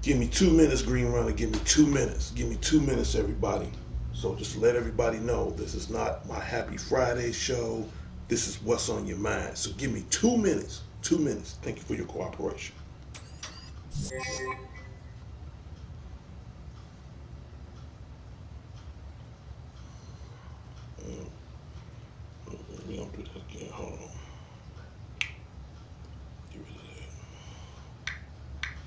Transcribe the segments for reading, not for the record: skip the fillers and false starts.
Give me 2 minutes, Green Runner. Give me 2 minutes. Give me 2 minutes, everybody. So just let everybody know this is not my Happy Friday show. This is what's on your mind. So give me 2 minutes. 2 minutes. Thank you for your cooperation. We don't do that again. Hold on. Get rid of it.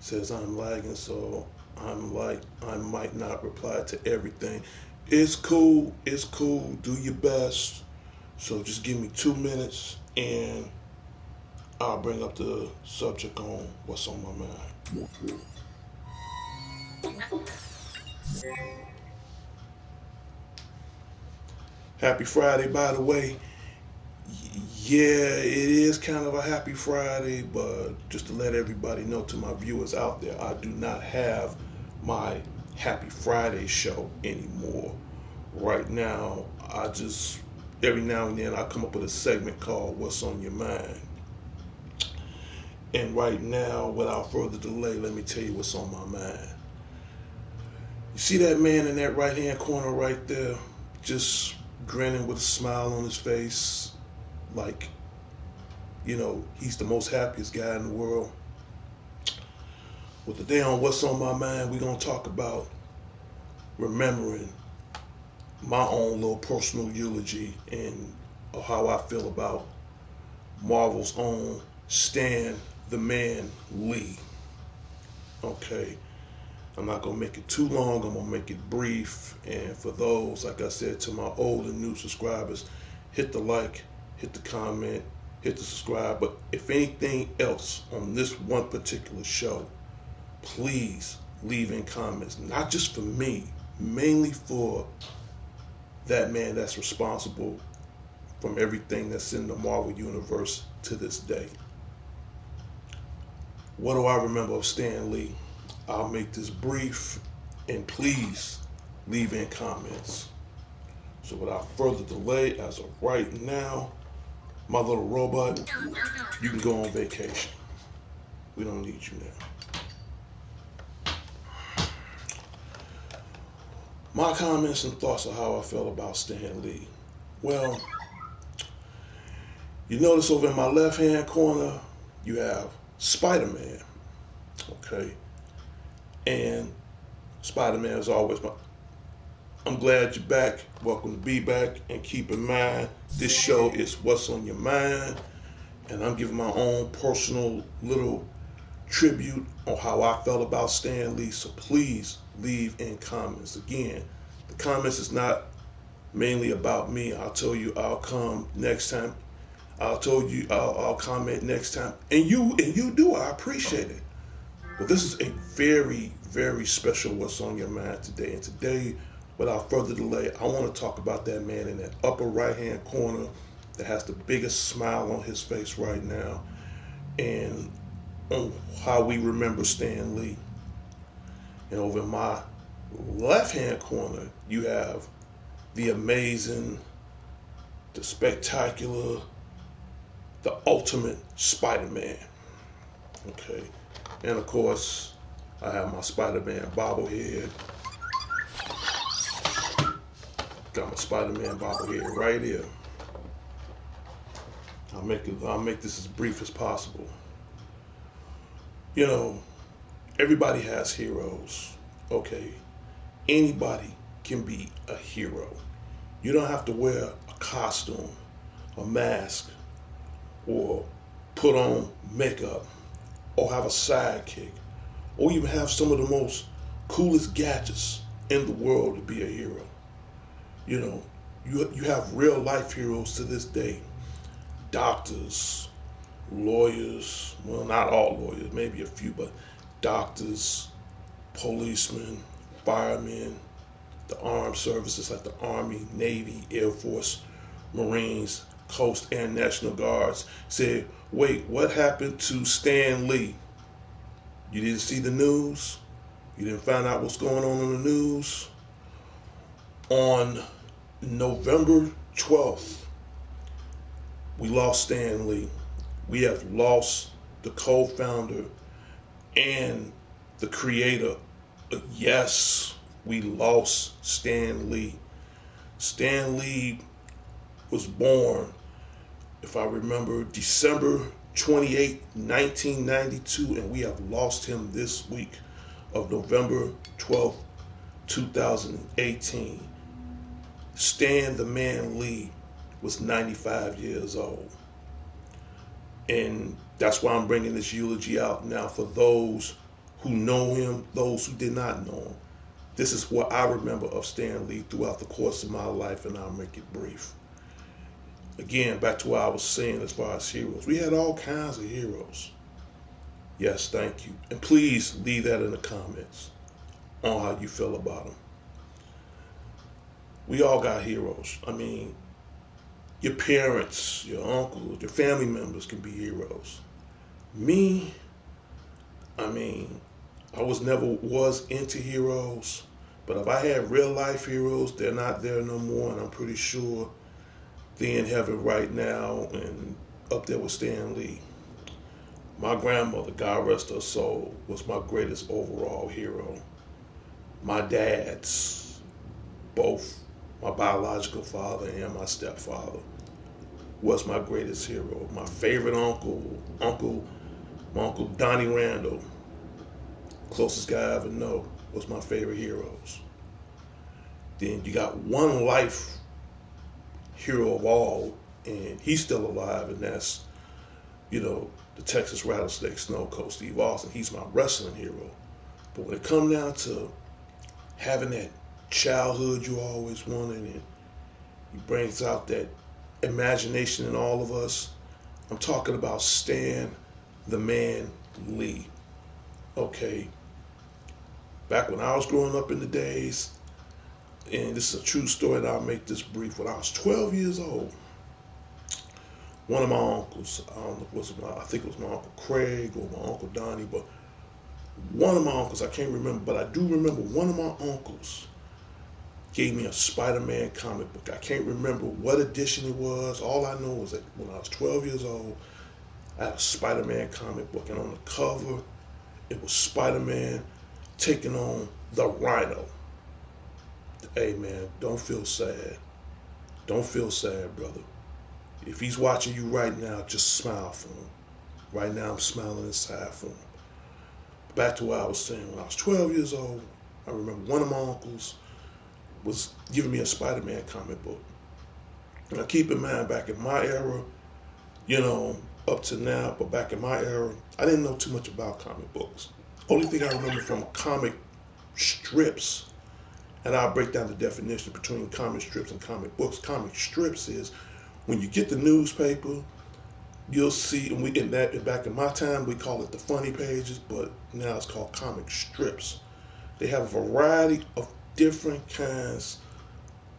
Says I'm lagging, so I'm like I might not reply to everything. It's cool. It's cool. Do your best. So just give me 2 minutes and I'll bring up the subject on what's on my mind. Happy Friday, by the way. Yeah, it is kind of a happy Friday, but just to let everybody know, to my viewers out there, I do not have my Happy Friday show anymore. Right now, I just, every now and then, I come up with a segment called What's on Your Mind. And right now, without further delay, let me tell you what's on my mind. You see that man in that right hand corner right there, just grinning with a smile on his face, like, he's the most happiest guy in the world. Well, today on What's on My Mind, we're going to talk about remembering my own little personal eulogy and how I feel about Marvel's own Stan the Man Lee. Okay, I'm not going to make it too long. I'm going to make it brief. And for those, like I said, to my old and new subscribers, hit the like, hit the comment, hit the subscribe. But if anything else on this one particular show, please leave in comments, not just for me, mainly for that man that's responsible from everything that's in the Marvel Universe to this day. What do I remember of Stan Lee? I'll make this brief, and please leave in comments. So without further delay, as of right now, my little robot, you can go on vacation. We don't need you now. My comments and thoughts on how I felt about Stan Lee. Well, you notice over in my left-hand corner, you have Spider-Man, okay? And Spider-Man is always my... I'm glad you're back. Welcome to Be Back. And keep in mind, this show is What's on Your Mind. And I'm giving my own personal little tribute on how I felt about Stan Lee. So please leave in comments. Again, the comments is not mainly about me. I'll tell you I'll come next time. I'll comment next time. And you do, I appreciate it. But this is a very, very special What's on Your Mind today. And today, without further delay, I want to talk about that man in that upper right-hand corner that has the biggest smile on his face right now, and on how we remember Stan Lee. And over in my left-hand corner, you have the amazing, the spectacular, the ultimate Spider-Man. Okay. And of course, I have my Spider-Man bobblehead. Got my Spider-Man bobblehead right here. I'll make this as brief as possible. You know, everybody has heroes. Okay. Anybody can be a hero. You don't have to wear a costume, a mask, or put on makeup, or have a sidekick, or even have some of the most coolest gadgets in the world to be a hero. You know, you have real life heroes to this day. Doctors, lawyers, well, not all lawyers, maybe a few, but doctors, policemen, firemen, the armed services like the Army, Navy, Air Force, Marines, Coast and National Guards said, wait, what happened to Stan Lee? You didn't see the news? You didn't find out what's going on in the news? On November 12th, we lost Stan Lee. We have lost the co-founder and the creator. Yes, we lost Stan Lee. Stan Lee was born, if I remember, December 28, 1992, and we have lost him this week of November 12th, 2018. Stan the Man Lee was 95 years old. And that's why I'm bringing this eulogy out now for those who know him, those who did not know him. This is what I remember of Stan Lee throughout the course of my life, and I'll make it brief. Again, back to what I was saying as far as heroes. We had all kinds of heroes. Yes, thank you. And please leave that in the comments on how you feel about them. We all got heroes. I mean, your parents, your uncles, your family members can be heroes. Me, I mean, I never was into heroes, but if I had real life heroes, they're not there no more, and I'm pretty sure they're in heaven right now and up there with Stan Lee. My grandmother, God rest her soul, was my greatest overall hero. My dads, both my biological father and my stepfather, was my greatest hero. My favorite my uncle Donnie Randall, closest guy I ever know, was my favorite heroes. Then you got one life hero of all, and he's still alive, and that's, the Texas Rattlesnake Snow Coach Steve Austin. He's my wrestling hero. But when it comes down to having that childhood you always wanted, and he brings out that imagination in all of us, I'm talking about Stan the Man Lee. Okay. Back when I was growing up in the days, and this is a true story, and I'll make this brief. When I was 12 years old, one of my uncles, I don't know if it was I think it was my Uncle Craig or my Uncle Donnie, but one of my uncles, I can't remember, but I do remember one of my uncles gave me a Spider-Man comic book. I can't remember what edition it was. All I know is that when I was 12 years old, I had a Spider-Man comic book, and on the cover, it was Spider-Man taking on the Rhino. Hey man, don't feel sad. Don't feel sad, brother. If he's watching you right now, just smile for him. Right now, I'm smiling inside for him. Back to what I was saying. When I was 12 years old, I remember one of my uncles was giving me a Spider-Man comic book. Now, keep in mind, back in my era, you know, up to now, but back in my era, I didn't know too much about comic books. Only thing I remember from comic strips, and I'll break down the definition between comic strips and comic books. Comic strips is when you get the newspaper, you'll see, and we in that back in my time we call it the funny pages, but now it's called comic strips. They have a variety of different kinds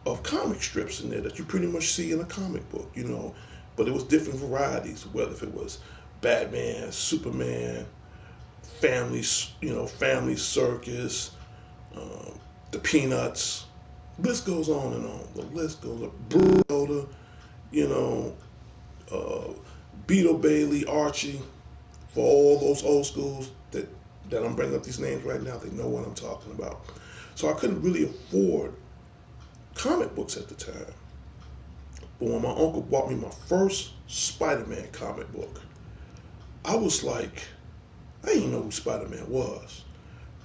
of comic strips in there that you pretty much see in a comic book, you know. But it was different varieties, whether if it was Batman, Superman, Family, you know, Family Circus, the Peanuts. List goes on and on. The list goes up. Bruce, you know, uh, Beetle Bailey, Archie, for all those old schools that I'm bringing up these names right now, they know what I'm talking about. So I couldn't really afford comic books at the time. But when my uncle bought me my first Spider-Man comic book, I was like, I didn't know who Spider-Man was.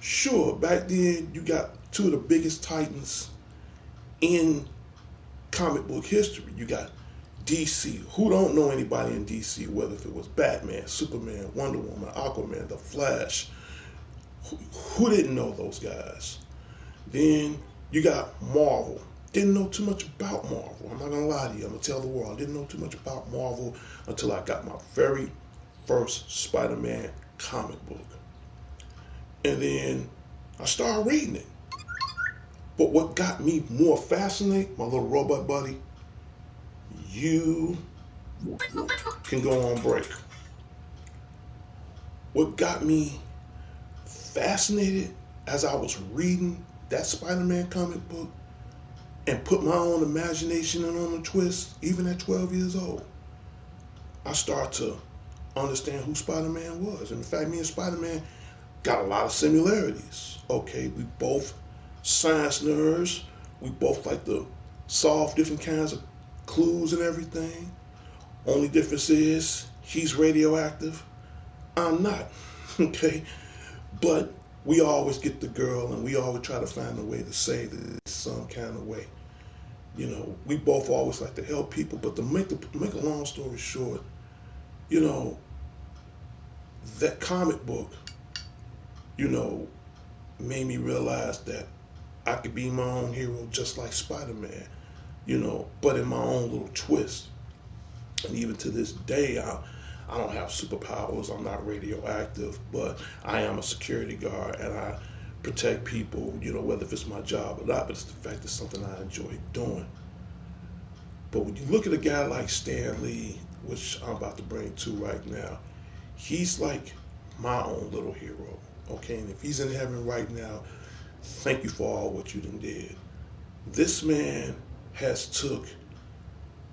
Sure, back then you got two of the biggest titans in comic book history. You got DC. Who don't know anybody in DC, whether if it was Batman, Superman, Wonder Woman, Aquaman, The Flash. Who didn't know those guys? Then you got Marvel. Didn't know too much about Marvel. I'm not gonna lie to you. I'm gonna tell the world. I didn't know too much about Marvel until I got my very first Spider-Man comic book. And then I started reading it. But what got me more fascinated, my little robot buddy, you can go on break. What got me fascinated as I was reading that Spider-Man comic book and put my own imagination in on the twist, even at 12 years old, I started to understand who Spider-Man was. And in fact, me and Spider-Man got a lot of similarities. Okay, we both science nerds. We both like to solve different kinds of clues and everything. Only difference is he's radioactive. I'm not. Okay, but we always get the girl, and we always try to find a way to save it some kind of way. You know, we both always like to help people. But to make a long story short, you know, that comic book, you know, made me realize that I could be my own hero just like Spider-Man, you know, but in my own little twist. And even to this day, I don't have superpowers. I'm not radioactive, but I am a security guard and I protect people, you know, whether if it's my job or not, but it's the fact it's something I enjoy doing. But when you look at a guy like Stan Lee, which I'm about to bring to right now, he's like my own little hero. Okay, and if he's in heaven right now, thank you for all what you done did. This man has took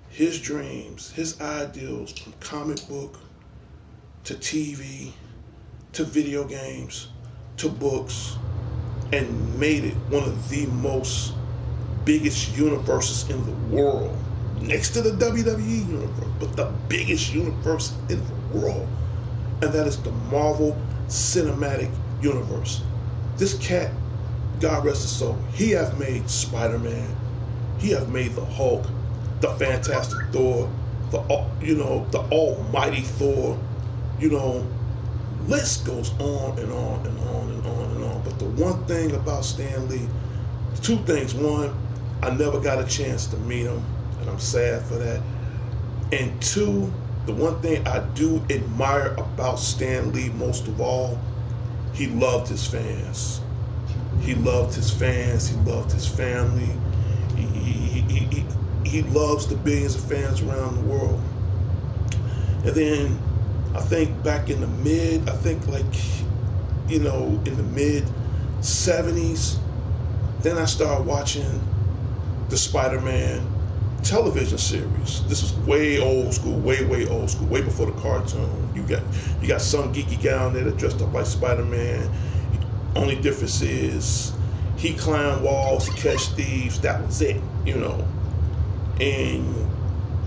his dreams, his ideals from comic book to TV to video games to books and made it one of the most biggest universes in the world. Next to the WWE universe, but the biggest universe in the world. And that is the Marvel Cinematic Universe. This cat, God rest his soul, he have made Spider-Man, he have made the Hulk, the Fantastic Thor, the Almighty Thor, you know, list goes on and on and on and on and on. But the one thing about Stan Lee, two things. One, I never got a chance to meet him, and I'm sad for that. And two, the one thing I do admire about Stan Lee most of all, he loved his fans. He loved his fans. He loved his family. He loves the billions of fans around the world. And then I think back in the mid, I think like, you know, in the mid 70s, then I started watching the Spider-Man television series. This is way old school, way old school, way before the cartoon. You got some geeky guy on there that dressed up like Spider-Man. Only difference is he climbed walls to catch thieves. That was it, you know. And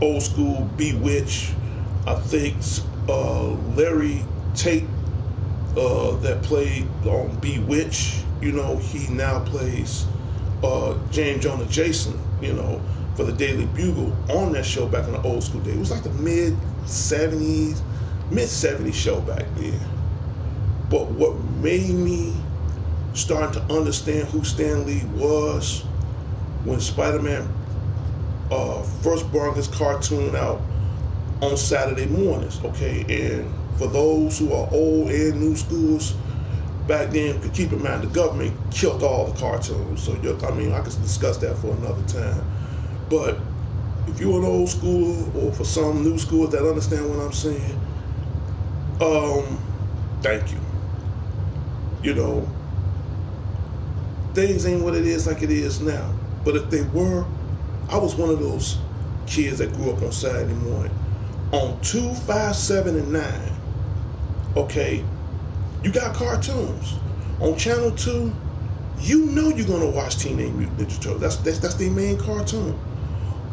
old school Bewitched, I think Larry Tate that played on Bewitched, you know, he now plays James Jonah Jason, you know, for the Daily Bugle on that show back in the old school days. It was like the mid 70s show back then. But what made me start to understand who Stan Lee was when Spider-Man first brought his cartoon out on Saturday mornings, okay? And for those who are old and new schools, back then, keep in mind, the government killed all the cartoons. So, I mean, I could discuss that for another time. But if you're an old school or for some new schools that understand what I'm saying, thank you. You know, things ain't what it is like it is now. But if they were, I was one of those kids that grew up on Saturday morning. On 2, 5, 7, and 9, okay, you got cartoons. On Channel 2, you know you're going to watch Teenage Mutant Ninja Turtles. That's their main cartoon.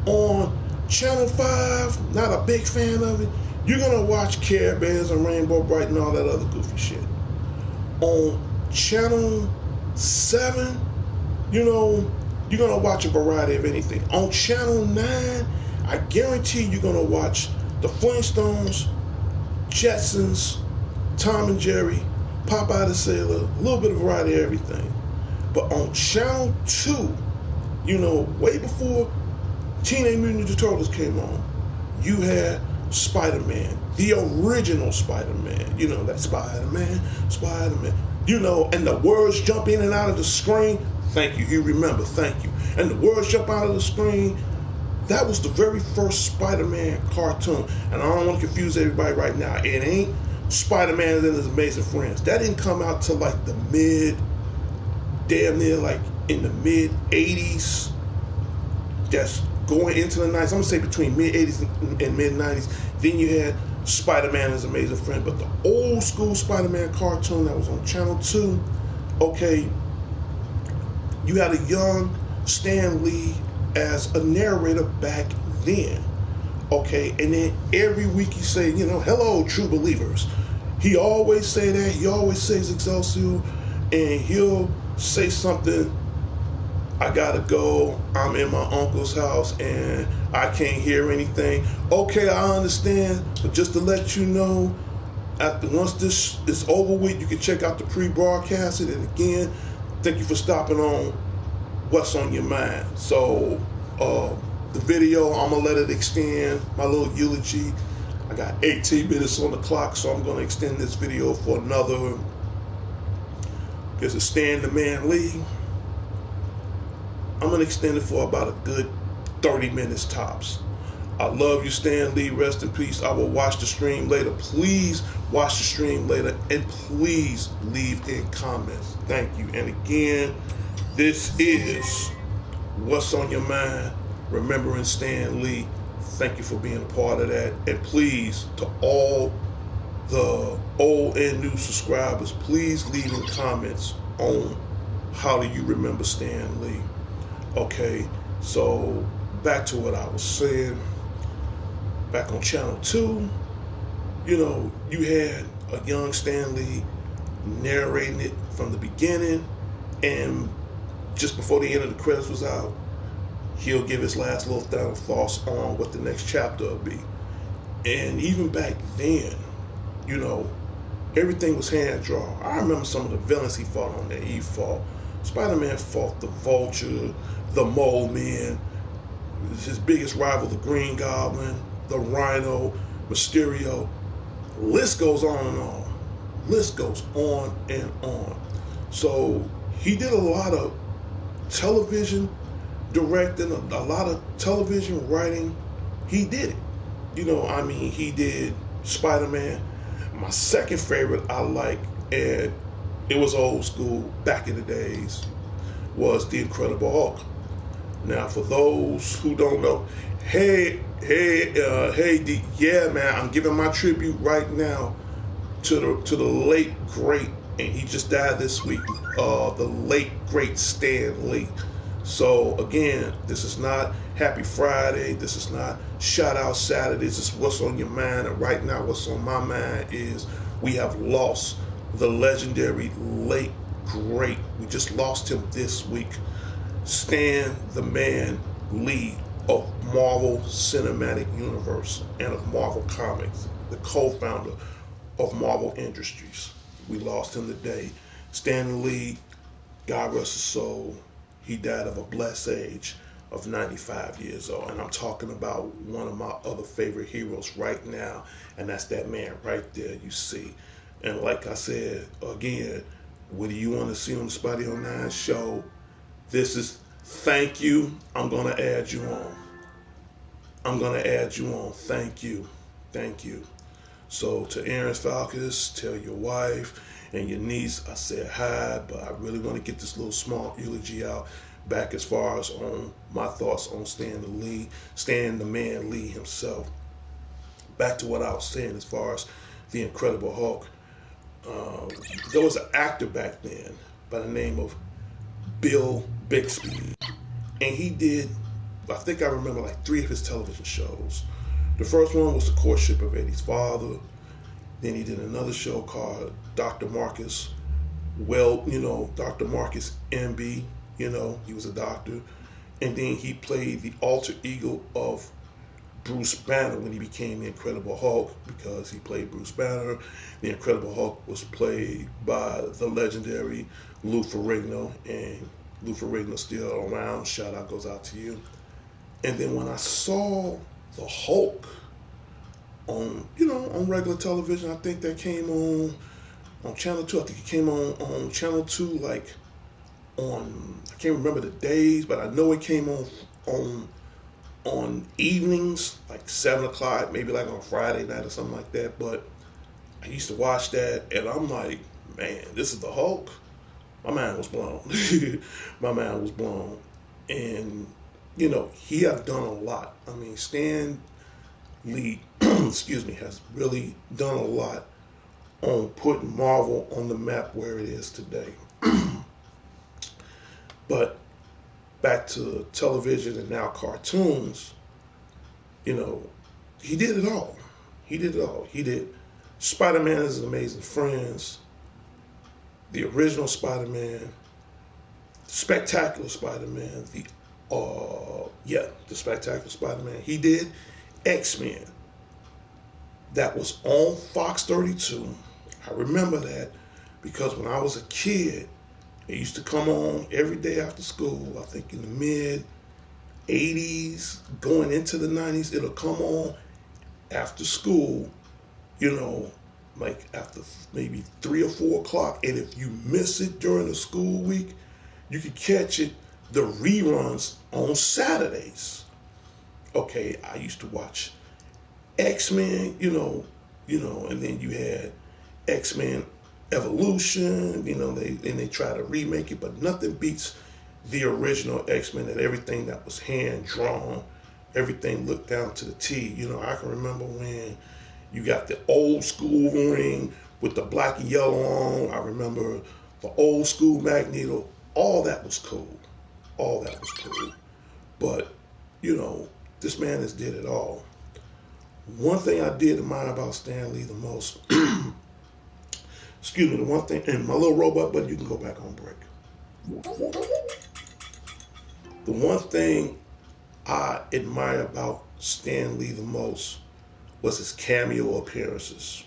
On Channel 5, not a big fan of it, you're going to watch Care Bears and Rainbow Bright and all that other goofy shit. On Channel 7, you know, you're going to watch a variety of anything. On Channel 9, I guarantee you're going to watch the Flintstones, Jetsons, Tom and Jerry, Popeye the Sailor, a little bit of variety of everything. But on Channel 2, you know, way before Teenage Mutant Ninja Turtles came on, you had Spider-Man, the original Spider-Man. You know, that Spider-Man, you know, and the words jump in and out of the screen. Thank you, you remember, thank you. And the words jump out of the screen. That was the very first Spider-Man cartoon. And I don't want to confuse everybody right now. It ain't Spider-Man and His Amazing Friends. That didn't come out till like the damn near like in the mid 80s. That's going into the 90s. I'm going to say between mid 80s and mid 90s. Then you had Spider-Man and His Amazing Friends. But the old school Spider-Man cartoon that was on Channel 2, okay, you had a young Stan Lee as a narrator back then. Okay, and then every week he say, you know, hello, true believers. He always say that. He always says Excelsior, and he'll say something. I gotta go. I'm in my uncle's house, and I can't hear anything. Okay, I understand, but just to let you know, once this is over with, you can check out the pre-broadcast. And again, thank you for stopping on What's on Your Mind. So, the video, I'm going to let it extend, my little eulogy. I got 18 minutes on the clock, so I'm going to extend this video for another, because it's Stan the Man Lee. I'm going to extend it for about a good 30 minutes tops. I love you, Stan Lee. Rest in peace. I will watch the stream later. Please watch the stream later, and please leave in comments. Thank you. And again, this is What's on Your Mind, remembering Stan Lee. Thank you for being a part of that. And please, to all the old and new subscribers, please leave in comments on how do you remember Stan Lee. Okay, so back to what I was saying. Back on Channel 2, you know, you had a young Stan Lee narrating it from the beginning, and just before the end of the credits was out, he'll give his last little final thoughts on what the next chapter will be. And even back then, you know, everything was hand drawn. I remember some of the villains he fought on there. He fought, Spider-Man fought the Vulture, the Mole Man, his biggest rival, the Green Goblin, the Rhino, Mysterio. List goes on and on. List goes on and on. So he did a lot of television directing, a lot of television writing. He did it. You know, I mean, he did Spider-Man. My second favorite I like, and it was old school back in the days, was the Incredible Hulk. Now, for those who don't know, yeah, man, I'm giving my tribute right now to the late great, and he just died this week. The late great Stan Lee. So again, this is not Happy Friday. This is not Shout Out Saturday. This is what's on your mind. And right now, what's on my mind is we have lost the legendary late great. We just lost him this week. Stan the Man Lee of Marvel Cinematic Universe and of Marvel Comics, the co-founder of Marvel Industries. We lost him today. Stan Lee, God rest his soul, he died of a blessed age of 95 years old. And I'm talking about one of my other favorite heroes right now, and that's that man right there you see. And like I said, again, what do you want to see on the Spotty on 9 show? This is thank you. I'm going to add you on. I'm going to add you on. Thank you. Thank you. So to Aaron Falcons, tell your wife and your niece I said hi, but I really want to get this little small eulogy out back as far as on my thoughts on Stan the Man Lee himself. Back to what I was saying as far as the Incredible Hulk. Uh, there was an actor back then by the name of Bill Bixby, and he did, I think I remember like 3 of his television shows. The first one was The Courtship of Eddie's Father. Then he did another show called Dr. Marcus. Well, Dr. Marcus MB, he was a doctor. And then he played the alter ego of Bruce Banner when he became the Incredible Hulk, because he played Bruce Banner. The Incredible Hulk was played by the legendary Lou Ferrigno, and Lou Ferrigno's still around. Shout out goes out to you. And then when I saw the Hulk on regular television, I think that came on Channel 2. I think it came on Channel 2, like I can't remember the days, but I know it came on on evenings, like 7 o'clock, maybe like on Friday night or something like that. But I used to watch that, and I'm like, man, this is the Hulk. My mind was blown. My mind was blown, and he have done a lot. I mean, Stan Lee, excuse me, has really done a lot on putting Marvel on the map where it is today. But back to television and now cartoons, you know, he did it all. He did it all. He did Spider-Man and His Amazing Friends, the original Spider-Man, Spectacular Spider-Man, the Spectacular Spider-Man. He did X-Men. That was on Fox 32. I remember that because when I was a kid, it used to come on every day after school. I think in the mid 80s, going into the 90s, it'll come on after school, you know, like after maybe 3 or 4 o'clock. And if you miss it during the school week, you could catch it, the reruns on Saturdays. Okay, I used to watch X-Men, and then you had X-Men Evolution, they try to remake it, but nothing beats the original X-Men, and everything that was hand drawn, everything looked down to the T. I can remember when you got the old school ring with the black and yellow on. I remember the old school Magneto. All that was cool. All that was cool. But, this man has did it all. One thing I did admire about Stan Lee the most, excuse me, the one thing, and my little robot button, you can go back on break. The one thing I admire about Stan Lee the most was his cameo appearances.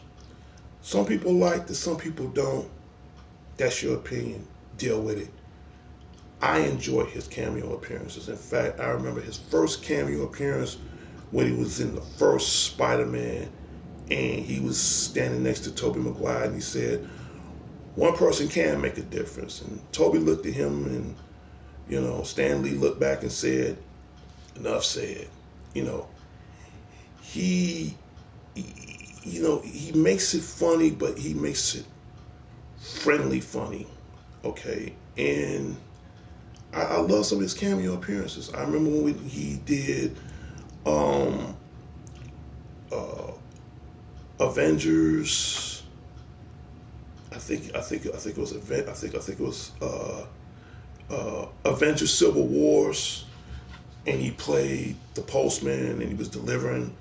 Some people like it, some people don't. That's your opinion. Deal with it. I enjoy his cameo appearances. In fact, I remember his first cameo appearance when he was in the first Spider-Man, and he was standing next to Tobey Maguire, and he said, one person can make a difference. And Tobey looked at him, and, Stan Lee looked back and said, enough said. You know, he he makes it funny, but he makes it friendly funny. Okay, and I love some of his cameo appearances. I remember when he did um, uh, Avengers. I think it was I think it was Avengers Civil Wars, and he played the postman, and he was delivering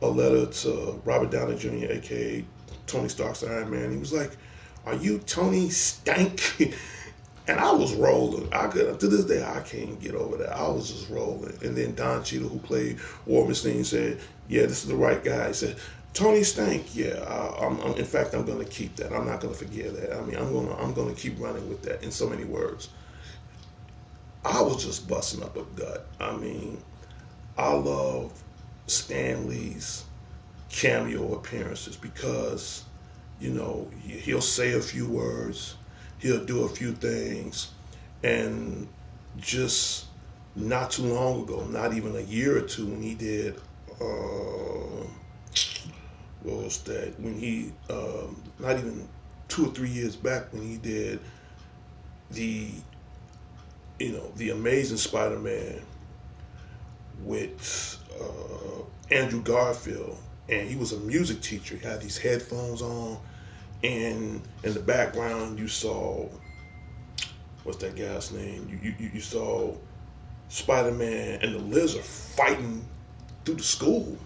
a letter to Robert Downey Jr., aka Tony Stark's Iron Man. He was like, "Are you Tony Stank?" And I was rolling. I could to this day I can't get over that. I was just rolling. And then Don Cheadle, who played War Machine, said, "Yeah, this is the right guy." He said, "Tony Stank, yeah. In fact, I'm going to keep that. I'm not going to forget that. I mean, I'm going to keep running with that." In so many words, I was just busting up a gut. I mean, I love Stan Lee's cameo appearances because he'll say a few words, he'll do a few things, and just not too long ago, not even a year or two, when he did, what was that? When he, not even 2 or 3 years back, when he did the, the Amazing Spider-Man with Andrew Garfield, and he was a music teacher. He had these headphones on, and in the background you saw, what's that guy's name? You saw Spider Man and the Lizard fighting through the school,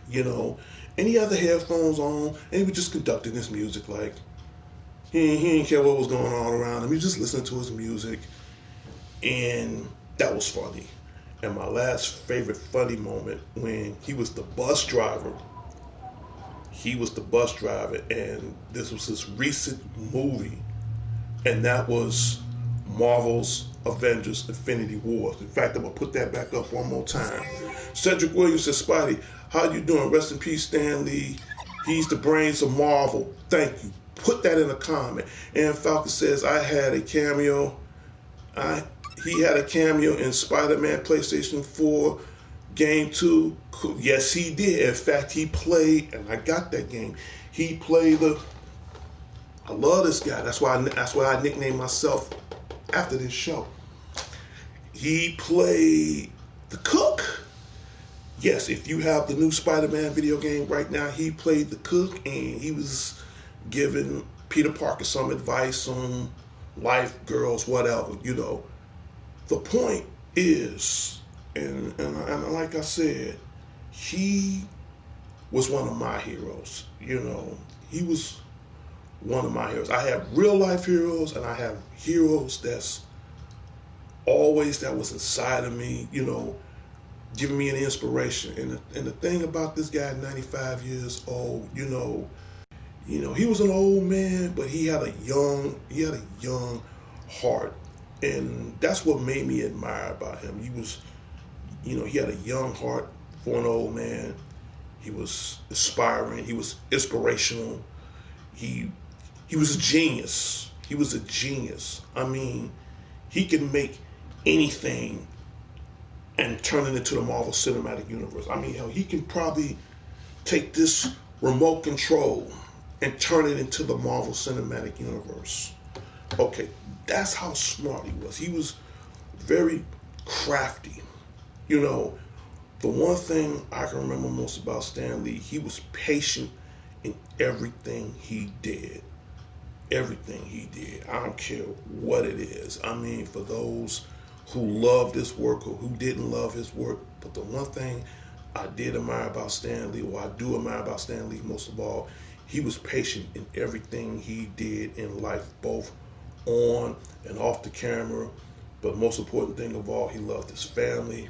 you know, and he had the headphones on, and he was just conducting his music like he didn't care what was going on around him. He was just listening to his music, and that was funny. And my last favorite funny moment, when he was the bus driver. He was the bus driver, and this was his recent movie, and that was Marvel's Avengers Infinity Wars. In fact, I'm going to put that back up one more time. Cedric Williams says, "Spidey, how you doing? Rest in peace, Stan Lee. He's the brains of Marvel. Thank you." Put that in a comment. And Falcon says, "I had a cameo. I He had a cameo in Spider-Man PlayStation 4 game 2. Yes, he did. In fact, he played, and I got that game. He played the. I love this guy. That's why I nicknamed myself after this show. He played the cook. Yes, if you have the new Spider-Man video game right now, he played the cook, and he was giving Peter Parker some advice on life, girls, whatever. The point is, and like I said, he was one of my heroes. He was one of my heroes. I have real life heroes, and I have heroes that was inside of me, giving me an inspiration. And the thing about this guy, 95 years old, he was an old man, but he had a young heart, and that's what made me admire about him. He had a young heart for an old man. He was inspiring. He was inspirational. He he was a genius. He was a genius. I mean, he can make anything and turn it into the Marvel Cinematic Universe. I mean, hell, he can probably take this remote control and turn it into the Marvel Cinematic Universe. Okay, that's how smart he was. He was very crafty. You know, the one thing I can remember most about Stan Lee, he was patient in everything he did. Everything he did. I don't care what it is. I mean, for those who loved his work or who didn't love his work, but the one thing I did admire about Stan Lee, or I do admire about Stan Lee most of all, he was patient in everything he did in life, both on and off the camera. But most important thing of all, he loved his family,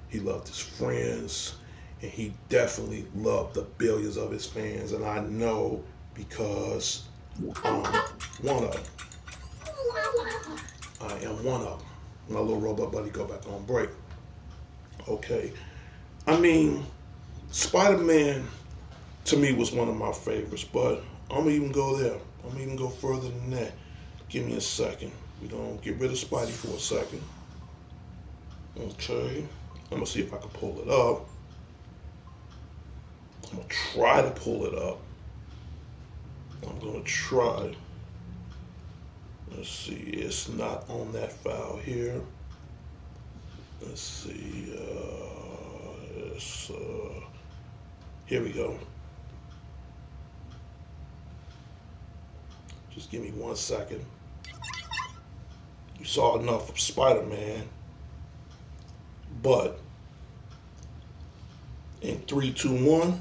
he loved his friends, and he definitely loved the billions of his fans. And I know because um, one of them. I am one of them. My little robot buddy go back on break. Okay. I mean, Spider-Man to me was one of my favorites, but I'm gonna even go there. I'm gonna even go further than that. Give me a second. We're gonna get rid of Spidey for a second. Okay. I'm gonna see if I can pull it up. I'm gonna try to pull it up. I'm gonna try. Let's see. It's not on that file here. Let's see. Here we go. Just give me 1 second. You saw enough of Spider-Man, but in 3, 2, 1.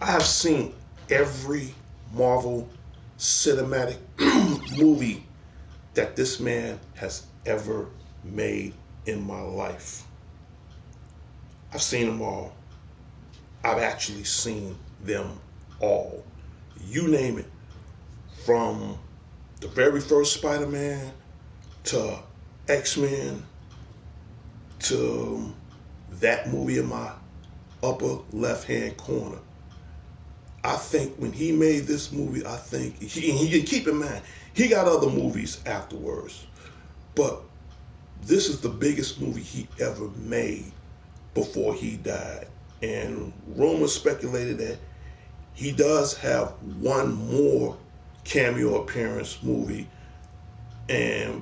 I have seen every Marvel cinematic movie that this man has ever made in my life. I've seen them all. I've actually seen them all. You name it. From the very first Spider-Man to X-Men to that movie in my upper left-hand corner. I think when he made this movie, I think, keep in mind, he got other movies afterwards, but this is the biggest movie he ever made before he died. And rumors speculated that he does have one more cameo appearance movie, and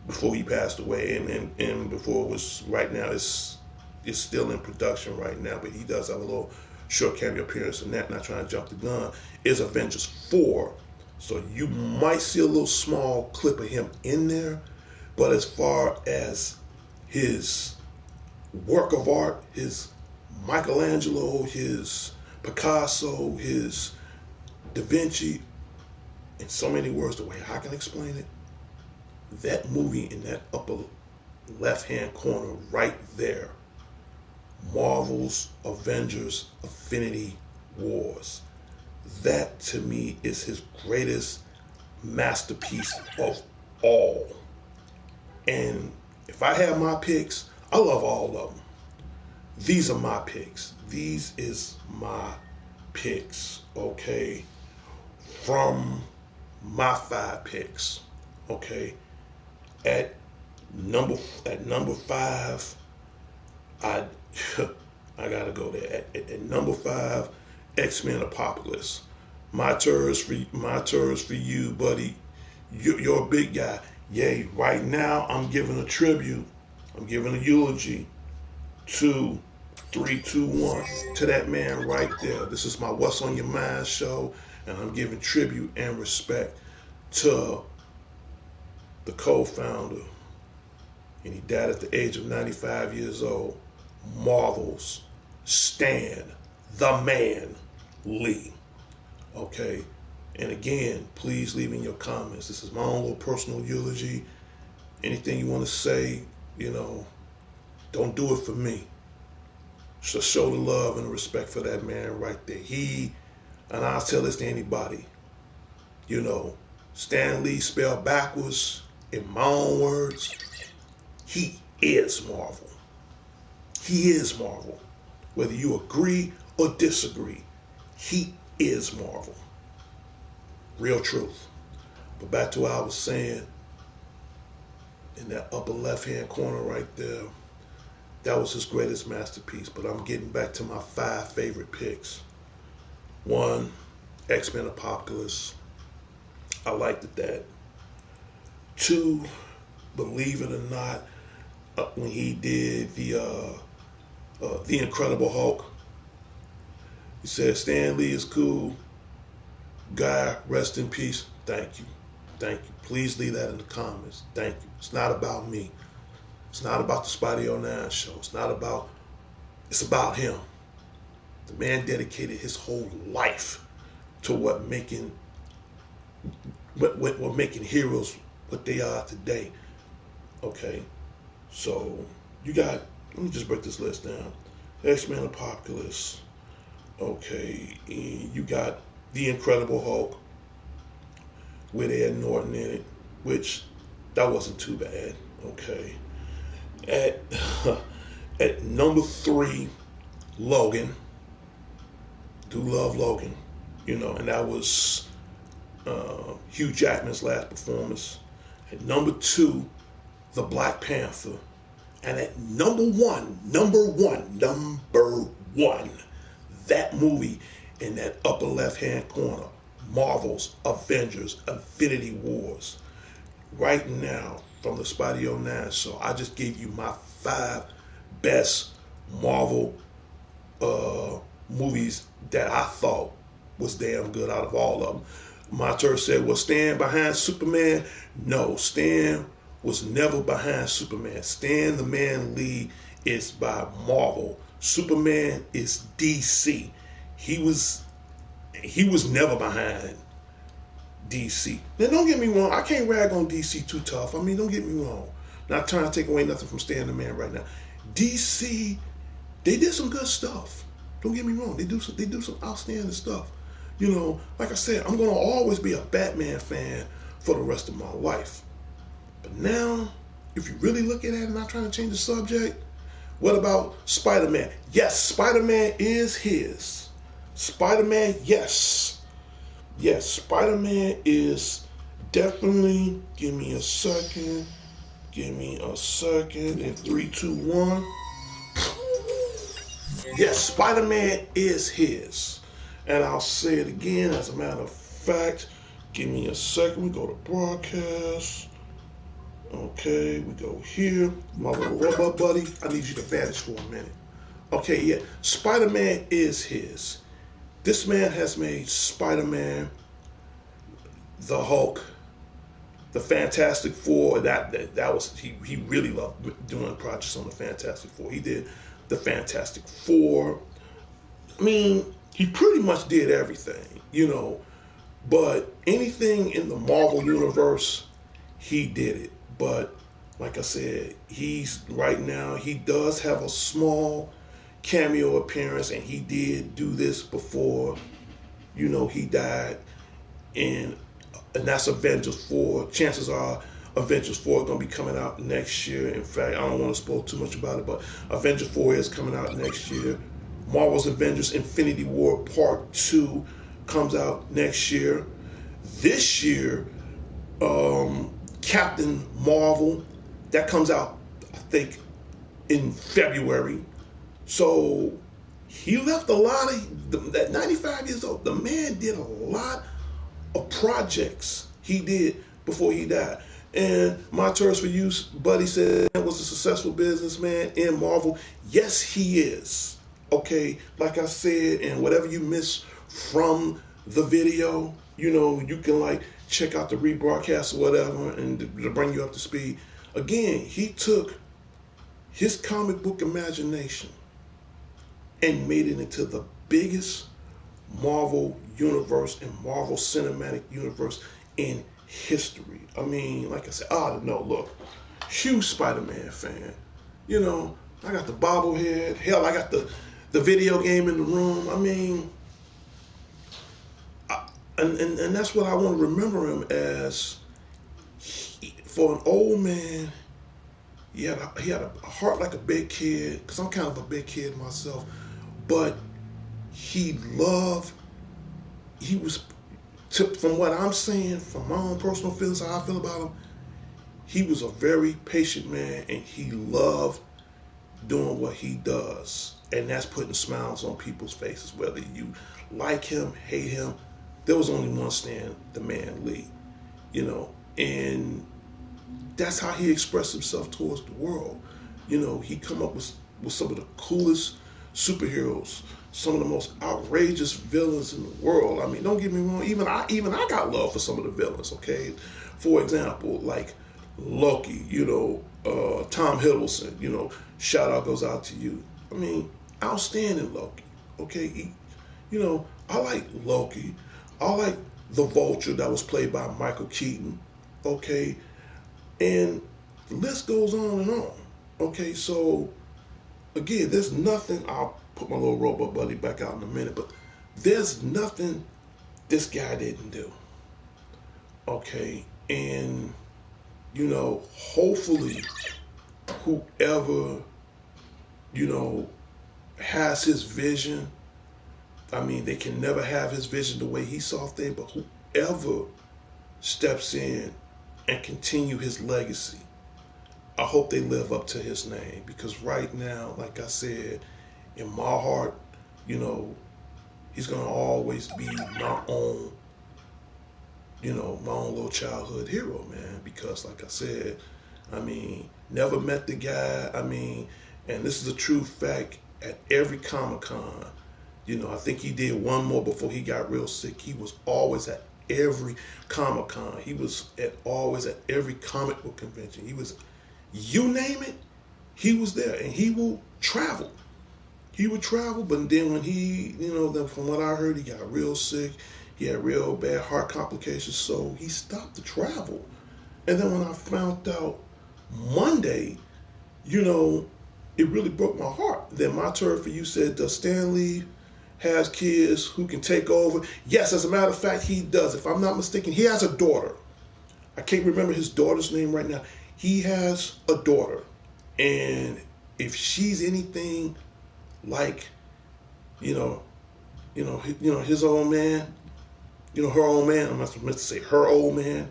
before he passed away, and before it was, right now it's still in production right now, but he does have a little short cameo appearance in that. Not trying to jump the gun. Is Avengers 4, so you might see a little small clip of him in there, but as far as his work of art, his Michelangelo, his Picasso, his Da Vinci, in so many words, the way I can explain it, that movie in that upper left-hand corner right there, Marvel's Avengers Infinity Wars, that to me is his greatest masterpiece of all. And if I have my picks, I love all of them. These are my picks. These is my picks, okay? From my 5 picks, okay? At number 5, I I gotta go there. At number 5, X-Men Apocalypse. My turns for you, buddy. You're a big guy. Yay! Right now, I'm giving a tribute. I'm giving a eulogy to 3, 2, 1 to that man right there. This is my What's on Your Mind show, and I'm giving tribute and respect to the co-founder, and he died at the age of 95 years old, Marvel's Stan, the man, Lee. Okay? And again, please leave in your comments. This is my own little personal eulogy. Anything you want to say, don't do it for me. Just show the love and the respect for that man right there. And I'll tell this to anybody, Stan Lee spelled backwards, in my own words, he is Marvel. He is Marvel. Whether you agree or disagree, he is Marvel. Real truth. But back to what I was saying, in that upper left-hand corner right there, that was his greatest masterpiece. But I'm getting back to my 5 favorite picks. 1, X-Men Apocalypse. I liked it that. 2, believe it or not, when he did the Incredible Hulk, he said, Stan Lee is cool. Guy, rest in peace. Thank you. Thank you. Please leave that in the comments. Thank you. It's not about me. It's not about the Spidey 09 show. It's about him. The man dedicated his whole life to what making heroes what they are today. Okay? So, let me just break this list down. X-Men Apocalypse. Okay, and you got The Incredible Hulk with Ed Norton in it, which that wasn't too bad. Okay, at number 3, Logan. Do love Logan, and that was Hugh Jackman's last performance. At number 2, The Black Panther. And at number one, that movie in that upper left-hand corner, Marvel's Avengers Infinity Wars. Right now, from the Spidey 09 show, I just gave you my 5 best Marvel uh, movies that I thought was damn good out of all of them. My church said, "Was Stan behind Superman?" No, Stan was never behind Superman. Stan the Man Lee is by Marvel. Superman is DC. He was never behind DC. Now don't get me wrong, I can't rag on DC too tough. I mean, don't get me wrong. Not trying to take away nothing from Stan the Man right now. DC, they did some good stuff. Don't get me wrong, they do some outstanding stuff. You know, like I said, I'm gonna always be a Batman fan for the rest of my life. But now, if you really look at it, and not trying to change the subject, what about Spider-Man? Yes, Spider-Man is his. Spider-Man, yes. Yes, Spider-Man is definitely, give me a second. In 3, 2, 1. Yes, Spider-Man is his. And I'll say it again, as a matter of fact. Give me a second. We go to broadcast. Okay, we go here. My little robot buddy. I need you to vanish for a minute. Okay, yeah. Spider-Man is his. This man has made Spider-Man, the Hulk, the Fantastic Four. That was he really loved doing projects on the Fantastic Four. He did the Fantastic Four. I mean, he pretty much did everything, you know. But anything in the Marvel universe, he did it. But like I said, he's right now, he does have a small cameo appearance, and he did do this before, you know, he died. And that's Avengers 4. Chances are Avengers 4 is going to be coming out next year. In fact, I don't want to spoil too much about it, but Avengers 4 is coming out next year. Marvel's Avengers Infinity War Part 2 comes out next year. This year, Captain Marvel, that comes out, I think, in February. So he left a lot of, that 95 years old, the man did a lot of projects he did before he died. And my Tourist for You buddy said was a successful businessman in Marvel. Yes, he is. Okay, like I said, and whatever you miss from the video, you know, you can like check out the rebroadcast or whatever, and to bring you up to speed. Again, he took his comic book imagination and made it into the biggest Marvel universe and Marvel Cinematic Universe in history. I mean, like I said, I don't know, look, huge Spider-Man fan. You know, I got the bobblehead. Hell, I got the video game in the room. I mean, and that's what I want to remember him as. For an old man, he had a heart like a big kid, because I'm kind of a big kid myself, but he was, from what I'm saying, from my own personal feelings, how I feel about him, he was a very patient man, and he loved doing what he does. And that's putting smiles on people's faces, whether you like him, hate him. There was only one Stan, the Man Lee, you know, and that's how he expressed himself towards the world. You know, he come up with some of the coolest superheroes, some of the most outrageous villains in the world. I mean, don't get me wrong, even I got love for some of the villains, okay? For example, like Loki, you know, Tom Hiddleston, you know, shout out goes out to you. I mean, outstanding Loki, okay? You know, I like Loki. I like the Vulture that was played by Michael Keaton, okay? And the list goes on and on. Okay, so again, there's nothing, I'll put my little robot buddy back out in a minute, but there's nothing this guy didn't do. Okay, and you know, hopefully whoever, you know, has his vision, I mean, they can never have his vision the way he saw things, but whoever steps in and continue his legacy, I hope they live up to his name, because right now, like I said, in my heart, you know, he's gonna always be my own, my own little childhood hero, man. Because like I said, I mean, never met the guy. I mean, and this is a true fact. At every Comic Con, I think he did one more before he got real sick. He was always at every Comic Con. He was always at every comic book convention. He was, you name it, he was there, and he will travel. He would travel, but then when he, from what I heard, he got real sick. He had real bad heart complications, so he stopped the travel. And then when I found out Monday, you know, it really broke my heart. Then my turn for you said, does Stan Lee has kids who can take over? Yes, as a matter of fact, he does. If I'm not mistaken, he has a daughter. I can't remember his daughter's name right now. He has a daughter, and if she's anything like, you know, his old man, her old man. I'm not meant to say her old man.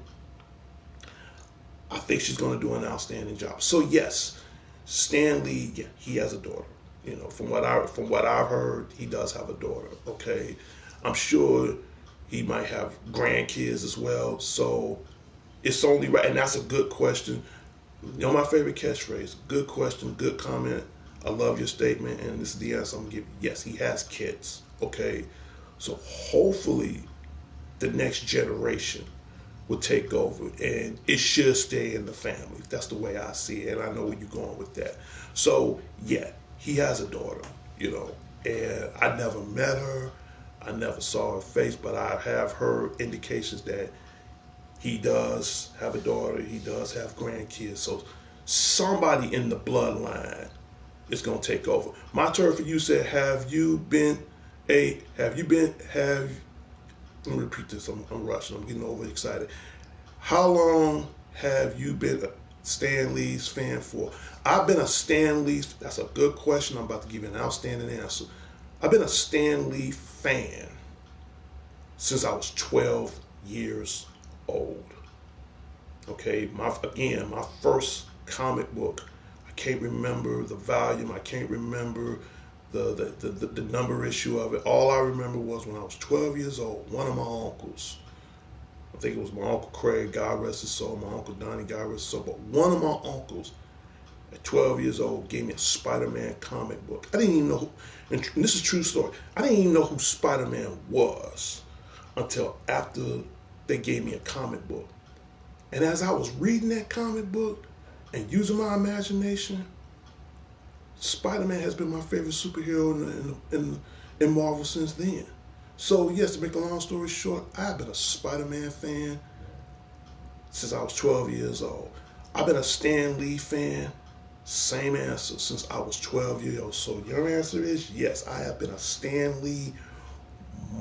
I think she's going to do an outstanding job. So yes, Stan Lee, yeah, he has a daughter. From what I've heard, he does have a daughter. Okay, I'm sure he might have grandkids as well. So it's only right, and that's a good question. My favorite catchphrase: good question, good comment. I love your statement, and this is the answer I'm gonna give you. Yes, he has kids. Okay, so hopefully the next generation will take over, and it should stay in the family. That's the way I see it, and I know where you're going with that. So yeah, he has a daughter, and I never met her, I never saw her face, but I have heard indications that he does have a daughter, he does have grandkids. So somebody in the bloodline is gonna take over. My turn for you said, have let me repeat this. I'm rushing. I'm getting overexcited. How long have you been a Stan Lee's fan for? I've been a Stan Lee. That's a good question. I'm about to give you an outstanding answer. I've been a Stan Lee fan since I was 12 years old. Okay, my first comic book. I can't remember the volume. I can't remember the number issue of it. All I remember was when I was 12 years old. One of my uncles, I think it was my Uncle Craig, God rest his soul, my Uncle Donnie, God rest his soul, but one of my uncles at 12 years old gave me a Spider-Man comic book. I didn't even know who, and this is a true story, I didn't even know who Spider-Man was until after they gave me a comic book. And as I was reading that comic book and using my imagination, Spider-Man has been my favorite superhero in Marvel since then. So yes, to make a long story short, I've been a Spider-Man fan since I was 12 years old. I've been a Stan Lee fan, same answer, since I was 12 years old. So your answer is yes, I have been a Stan Lee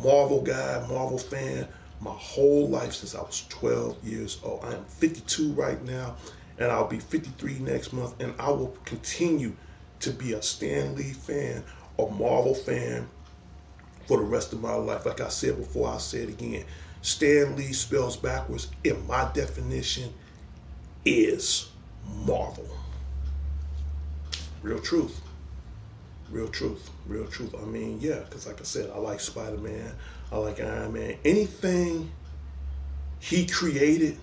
Marvel guy, Marvel fan my whole life since I was 12 years old. I am 52 right now, and I'll be 53 next month, and I will continue to be a Stan Lee fan, a Marvel fan for the rest of my life. Like I said before, I'll say it again. Stan Lee spells backwards, in my definition, is Marvel. Real truth. Real truth. Real truth. I mean, yeah, because like I said, I like Spider-Man. I like Iron Man. Anything he created,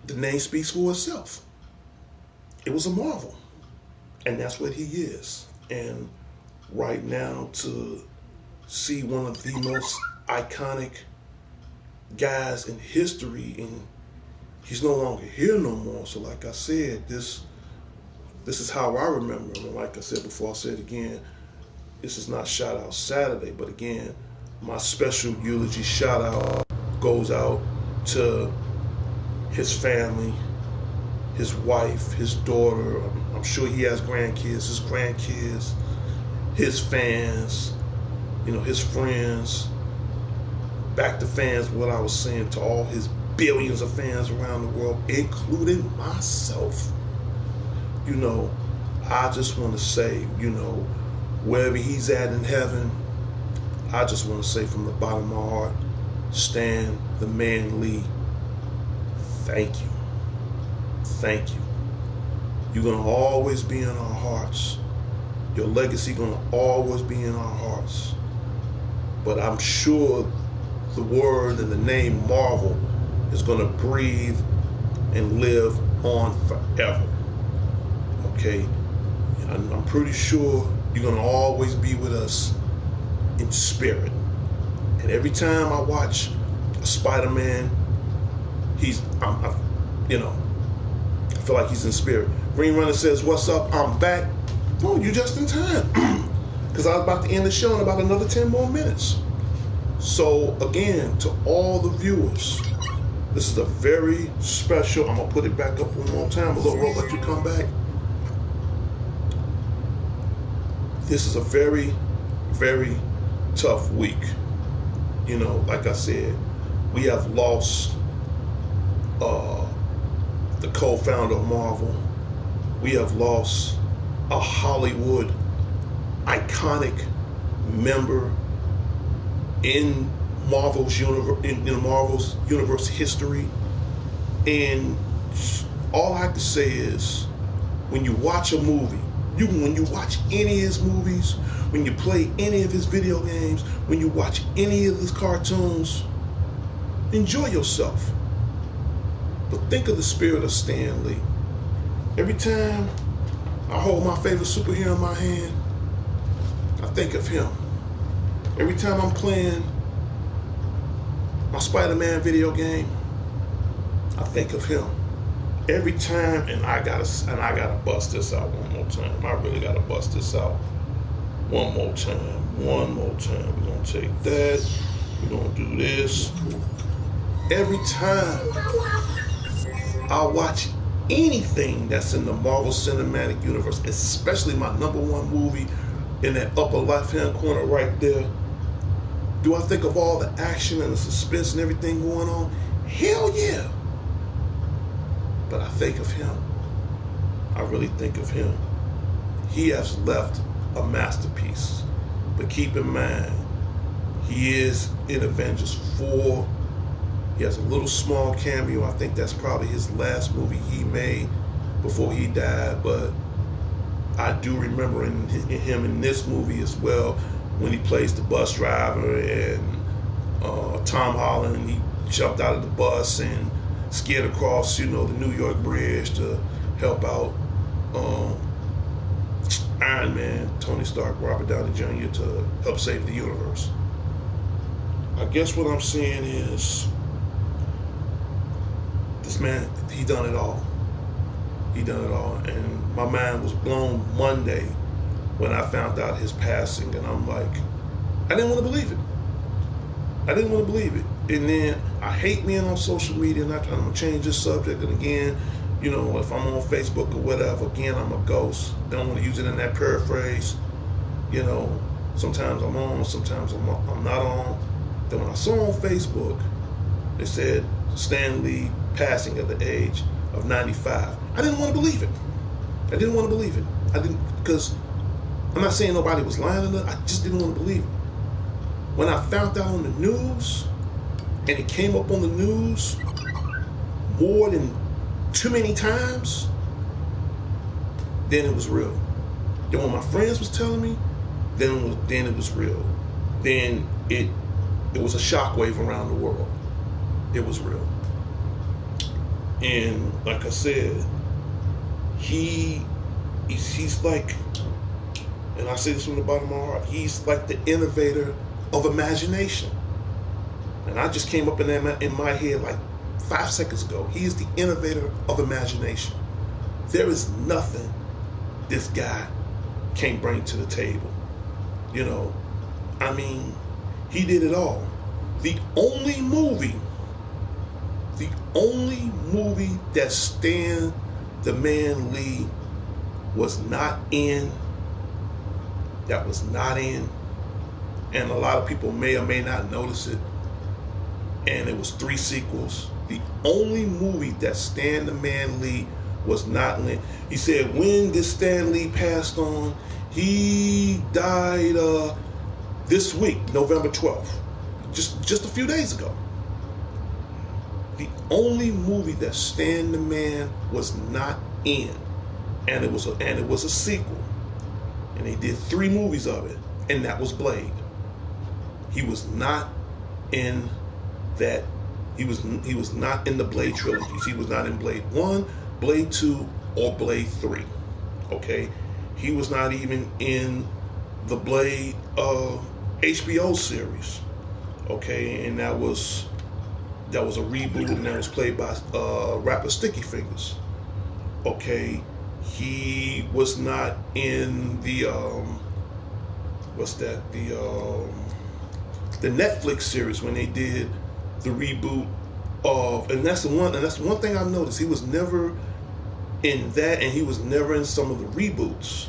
the name speaks for itself. It was a Marvel. And that's what he is. And right now, to see one of the most iconic guys in history, and he's no longer here no more. So like I said, this is how I remember him. And like I said before, I said it again, this is not shout out Saturday, but again, my special eulogy shout out goes out to his family, his wife, his daughter. I'm sure he has grandkids, his fans, his friends, back to fans, what I was saying, to all his billions of fans around the world, including myself. I just want to say, wherever he's at in heaven, I just want to say from the bottom of my heart, Stan the Man Lee, thank you. thank you. You're going to always be in our hearts. Your legacy going to always be in our hearts. But I'm sure the word and the name Marvel is going to breathe and live on forever. Okay? I'm pretty sure you're going to always be with us in spirit. And every time I watch a Spider-Man, I feel like he's in spirit. Green Runner says, "What's up? I'm back." Oh, you just in time. Because I was about to end the show in about another 10 more minutes. So, again, to all the viewers, this is a very special, I'm going to put it back up one more time. A little rope, let you come back. This is a very, very tough week. You know, like I said, we have lost the co-founder of Marvel. We have lost a Hollywood iconic member in Marvel's universe history. And all I have to say is, when you watch a movie, when you watch any of his movies, when you play any of his video games, when you watch any of his cartoons, enjoy yourself. But think of the spirit of Stan Lee. Every time I hold my favorite superhero in my hand, I think of him. Every time I'm playing my Spider-Man video game, I think of him. Every time, and I gotta bust this out one more time. I really gotta bust this out one more time. One more time. We're gonna take that. We're gonna do this. Every time I watch anything that's in the Marvel Cinematic Universe, especially my #1 movie in that upper left-hand corner right there, do I think of all the action and the suspense and everything going on? Hell yeah. But I think of him. I really think of him. He has left a masterpiece. But keep in mind, he is in Avengers 4. He has a little small cameo. I think that's probably his last movie he made before he died. But I do remember him in this movie as well, when he plays the bus driver, and Tom Holland, he jumped out of the bus and skied across, the New York Bridge to help out Iron Man, Tony Stark, Robert Downey Jr. to help save the universe. I guess what I'm saying is, this man, he done it all. He done it all. And my mind was blown Monday when I found out his passing, and I'm like, I didn't want to believe it. I didn't want to believe it. And then I hate being on social media, and I'm going to change this subject. And again, if I'm on Facebook or whatever, again, I'm a ghost. Don't want to use it in that paraphrase. Sometimes I'm on, sometimes I'm not on. Then when I saw on Facebook, they said Stan Lee passing at the age of 95. I didn't want to believe it. I didn't want to believe it. I didn't, because I'm not saying nobody was lying to me. I just didn't want to believe it. When I found out on the news, and it came up on the news more than too many times, then it was real. Then when my friends was telling me, then it was real. Then it was a shockwave around the world. It was real. And like I said, he's like, and I say this from the bottom of my heart, he's like the innovator of imagination. And I just came up in my head like 5 seconds ago. He is the innovator of imagination. There is nothing this guy can't bring to the table. He did it all. The only movie that Stan the Man Lee was not in, and a lot of people may or may not notice it, and it was 3 sequels. The only movie that Stan the Man Lee was not in. He said when this Stan Lee passed on, he died this week, November 12th, just a few days ago. The only movie that Stan the Man was not in, and it was a sequel, and they did 3 movies of it, and that was Blade. He was not in that. He was not in the Blade trilogies. He was not in Blade 1, Blade 2, or Blade 3. Okay, he was not even in the Blade HBO series. Okay, and that was a reboot, and that was played by rapper Sticky Fingers. Okay, he was not in the what's that, the Netflix series when they did the reboot of, and that's the one thing I've noticed. He was never in that, and he was never in some of the reboots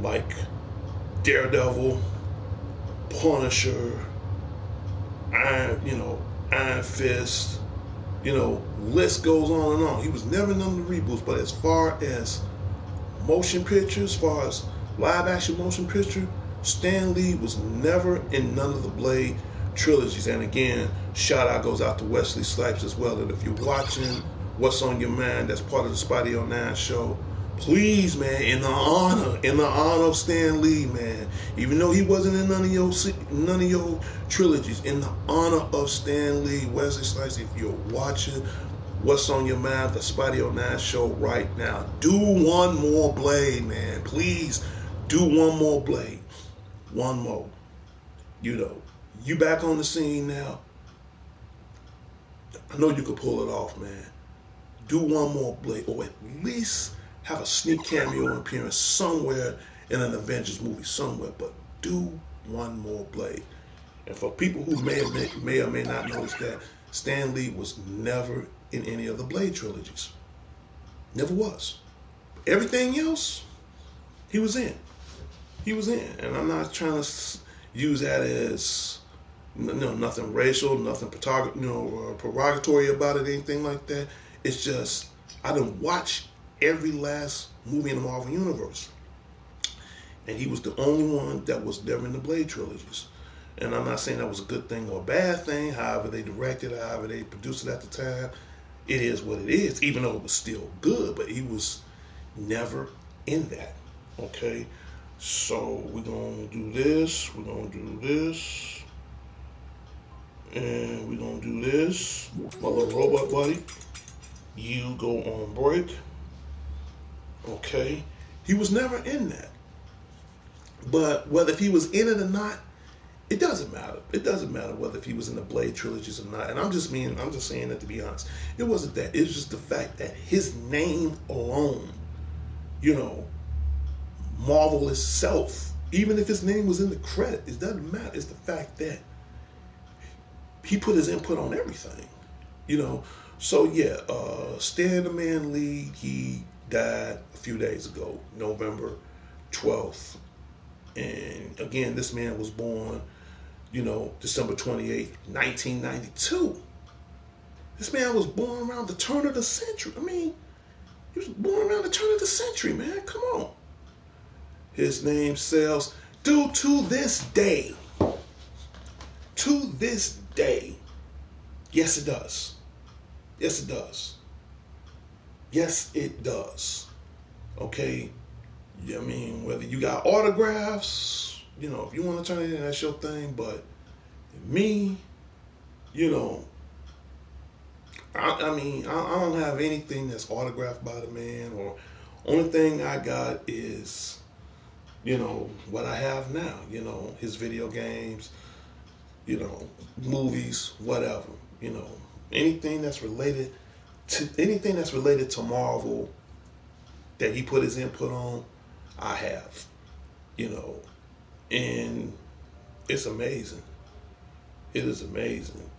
like Daredevil, Punisher, Iron Fist. List goes on and on. He was never in none of the reboots, but as far as motion pictures, as far as live action motion picture, Stan Lee was never in none of the Blade trilogies. And again, shout out goes out to Wesley Snipes as well. And if you're watching What's on Your Mind, that's part of the Spotty 09 show, please, man, in the honor of Stan Lee, man, even though he wasn't in none of your trilogies, in the honor of Stan Lee, Wesley Snipes, if you're watching What's on Your Mind, the Spotty 09 show right now, do one more Blade, man. Please do one more Blade. One more. You back on the scene now. I know you could pull it off, man. Do one more Blade, or at least have a sneak cameo appearance somewhere in an Avengers movie, somewhere. But do one more Blade. And for people who may or may not notice that, Stan Lee was never in any of the Blade trilogies. Never was. Everything else, he was in. He was in. And I'm not trying to use that as nothing racial, nothing derogatory about it, anything like that. It's just, I done watched every last movie in the Marvel Universe. And he was the only one that was never in the Blade trilogies. And I'm not saying that was a good thing or a bad thing, however they directed, however they produced it at the time. It is what it is, even though it was still good, but he was never in that. Okay? So we're going to do this, we're going to do this, and we're going to do this. My little robot buddy, you go on break. Okay? He was never in that. But whether if he was in it or not, it doesn't matter. It doesn't matter whether if he was in the Blade trilogies or not. And I'm just saying that to be honest. It wasn't that. It was just the fact that his name alone, Marvel itself, even if his name was in the credit, it doesn't matter. It's the fact that he put his input on everything. So yeah, Stan the Man Lee, he died a few days ago, November 12th. And again, this man was born, December 28th, 1992. This man was born around the turn of the century. I mean, he was born around the turn of the century, man. Come on. His name sells, dude, to this day. To this day. Yes, it does. Yes, it does. Yes, it does. Okay? I mean, whether you got autographs, if you want to turn it in, that's your thing. But me, I don't have anything that's autographed by the man. Or only thing I got is, what I have now. His video games, movies, whatever. Anything that's related to Marvel that he put his input on, I have. And it's amazing. It is amazing.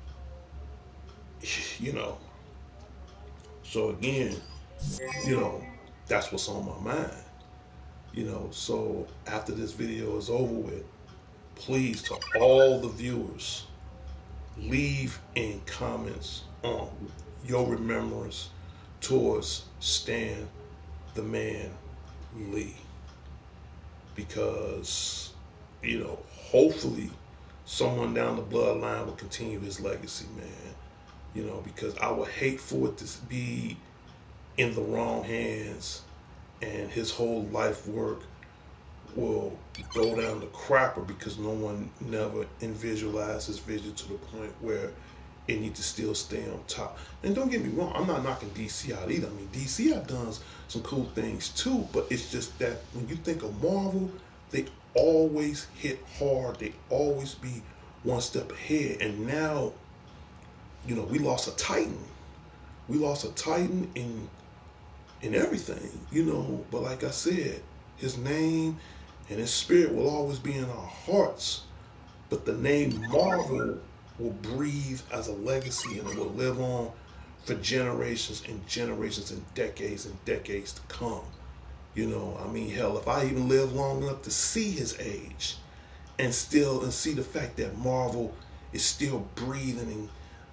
So again, that's what's on my mind. So after this video is over with, please, to all the viewers, leave in comments on your remembrance towards Stan the Man Lee. Because, hopefully someone down the bloodline will continue his legacy, man. because I would hate for it to be in the wrong hands and his whole life work will go down the crapper because no one never visualized his vision to the point where it needs to still stay on top. And don't get me wrong, I'm not knocking DC out either. I mean, DC have done some cool things too, but it's just that when you think of Marvel, they always hit hard. They always be one step ahead. And now, we lost a Titan. We lost a Titan in everything, But like I said, his name and his spirit will always be in our hearts. But the name Marvel will breathe as a legacy and it will live on for generations and generations and decades to come. I mean, hell, if I even live long enough to see his age and see the fact that Marvel is still breathing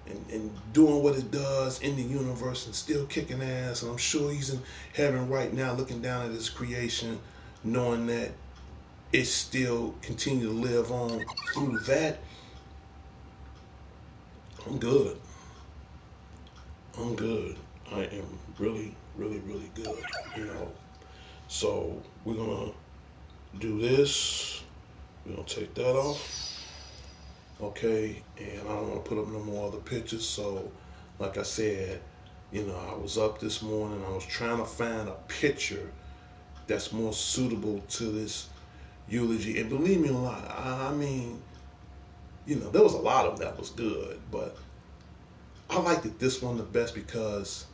and doing what it does in the universe and still kicking ass, and I'm sure he's in heaven right now looking down at his creation, knowing that it still continue to live on through that. I'm good. I'm good. I am really, really, really good. So we're gonna do this. We're gonna take that off. Okay, and I don't want to put up no more other pictures. So, like I said, I was up this morning. I was trying to find a picture that's more suitable to this eulogy. And believe me a lot, I mean, there was a lot of them that was good, but I liked it this one the best because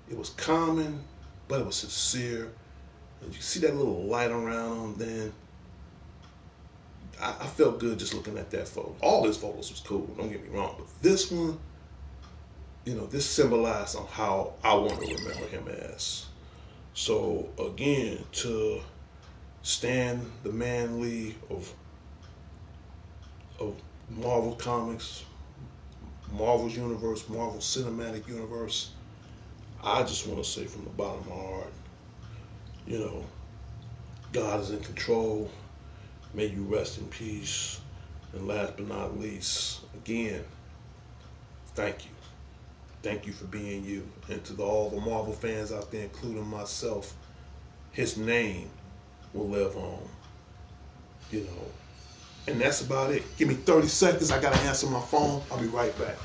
it was common, but it was sincere. And you see that little light around him, then I felt good just looking at that photo. All his photos was cool, don't get me wrong, but this one, this symbolized on how I want to remember him as. So again, to Stan the Man Lee of Marvel Comics, Marvel's universe, Marvel Cinematic Universe, I just want to say from the bottom of my heart, you know, God is in control. May you rest in peace. And last but not least, again, thank you. Thank you for being you. And to all the Marvel fans out there, including myself, his name will live on. You know. And that's about it. Give me 30 seconds. I gotta answer my phone. I'll be right back.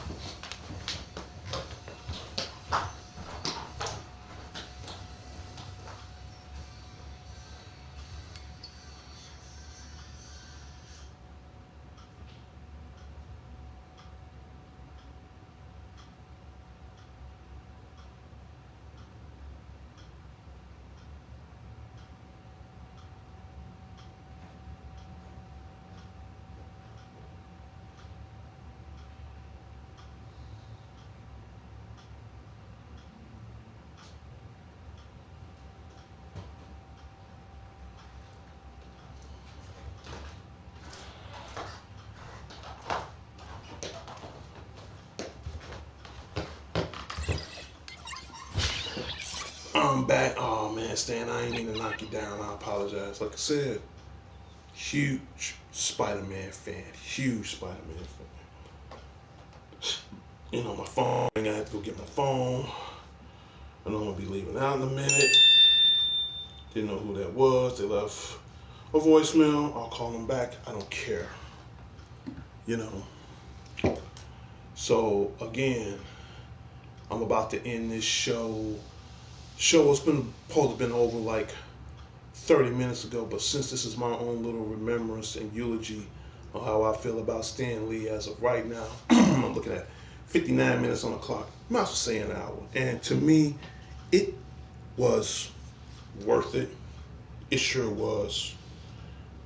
I'm back. Oh man, Stan, I ain't mean to knock you down. I apologize. Like I said, huge Spider-Man fan. Huge Spider-Man fan. My phone. I have to go get my phone. I know I'm gonna be leaving out in a minute. Didn't know who that was. They left a voicemail. I'll call them back. I don't care. You know. So again, I'm about to end this show. Show has been supposed to been over like 30 minutes ago, but since this is my own little remembrance and eulogy on how I feel about Stan Lee as of right now, I'm looking at 59 minutes on the clock. Might as well say an hour. And to me, it was worth it. It sure was.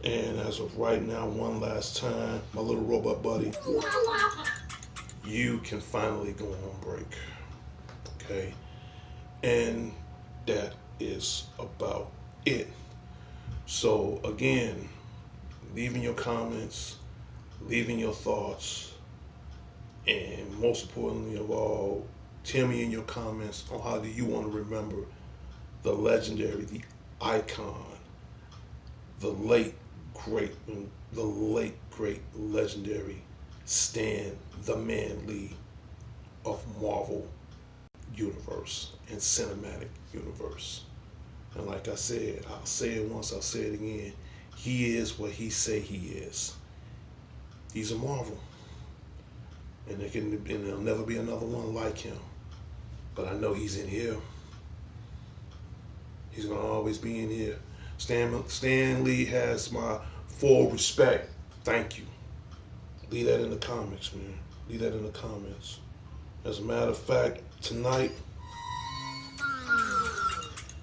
And as of right now, one last time, my little robot buddy, you can finally go on break. Okay? And that is about it. So again, leaving your comments, leaving your thoughts, and most importantly of all, tell me in your comments on how do you want to remember the legendary, the icon, the late great, legendary Stan the Man Lee of Marvel universe and cinematic universe. And like I said, I'll say it once, I'll say it again. He is what he say he is. He's a Marvel. And there'll never be another one like him. But I know he's in here. He's gonna always be in here. Stan Lee has my full respect. Thank you. Leave that in the comments, man. Leave that in the comments. As a matter of fact, tonight,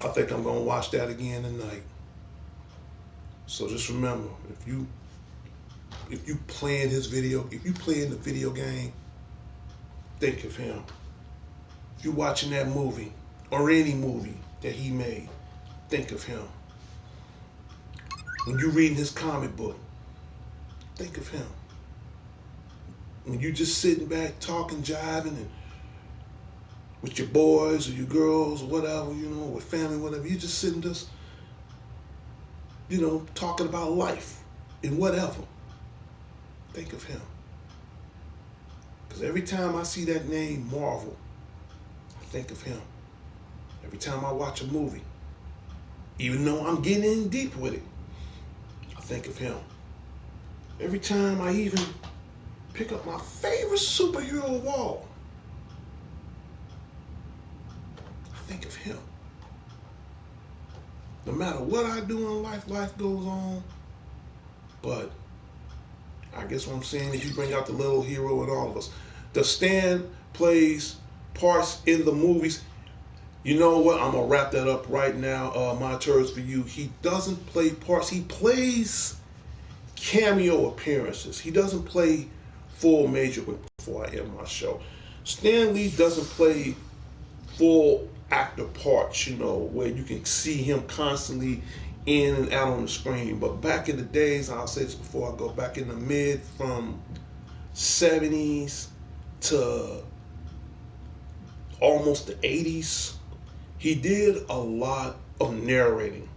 I think I'm gonna watch that again tonight. So just remember, if you playing the video game, think of him. If you watching that movie or any movie that he made, think of him. When you reading his comic book, think of him. When you just sitting back talking, jiving, and with your boys or your girls or whatever, with family, whatever, you just sitting just, talking about life and whatever. Think of him. Because every time I see that name, Marvel, I think of him. Every time I watch a movie, even though I'm getting in deep with it, I think of him. Every time I even pick up my favorite superhero wall, I think of him. No matter what I do in life, life goes on. But I guess what I'm saying is you bring out the little hero in all of us. The Stan plays parts in the movies. You know what? I'm going to wrap that up right now. My turds for you. He doesn't play parts. He plays cameo appearances. He doesn't play full major before I end my show. Stan Lee doesn't play full actor parts, where you can see him constantly in and out on the screen. But back in the days, I'll say this before I go, back in the mid from 70s to almost the 80s, he did a lot of narrating,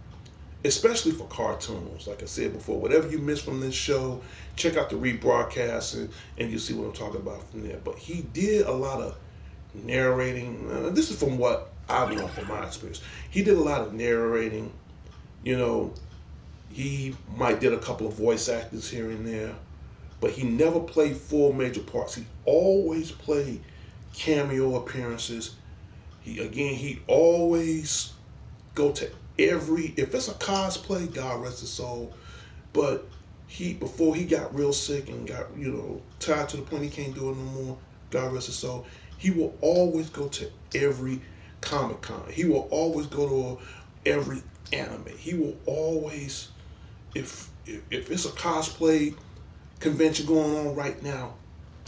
especially for cartoons. Like I said before, whatever you missed from this show, check out the rebroadcast and you'll see what I'm talking about from there. But he did a lot of narrating. This is from what I've known from my experience. He did a lot of narrating. He might did a couple of voice actors here and there, but he never played full major parts. He always played cameo appearances. He always go to if it's a cosplay, God rest his soul. But before he got real sick and got, tired to the point he can't do it no more, God rest his soul, he will always go to every Comic Con. He will always go to every anime. He will always, if it's a cosplay convention going on right now,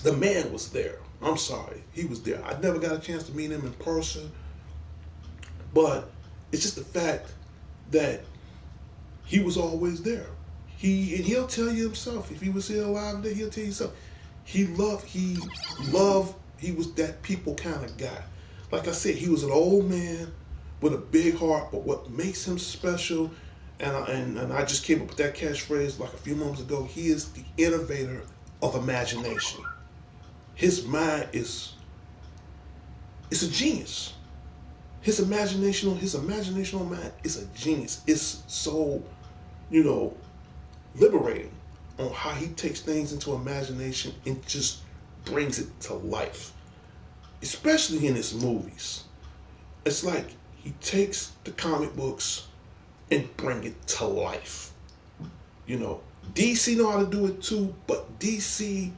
the man was there. I'm sorry, he was there. I never got a chance to meet him in person, but it's just the fact that he was always there. He'll tell you himself, if he was here alive today, he'll tell you himself. He was that people kind of guy. Like I said, he was an old man with a big heart, but what makes him special, and I just came up with that catchphrase like a few moments ago, he is the innovator of imagination. His mind it's a genius. His imaginational mind is a genius. It's so, liberating on how he takes things into imagination and just brings it to life. Especially in his movies. It's like he takes the comic books and bring it to life. DC know how to do it too, but DC,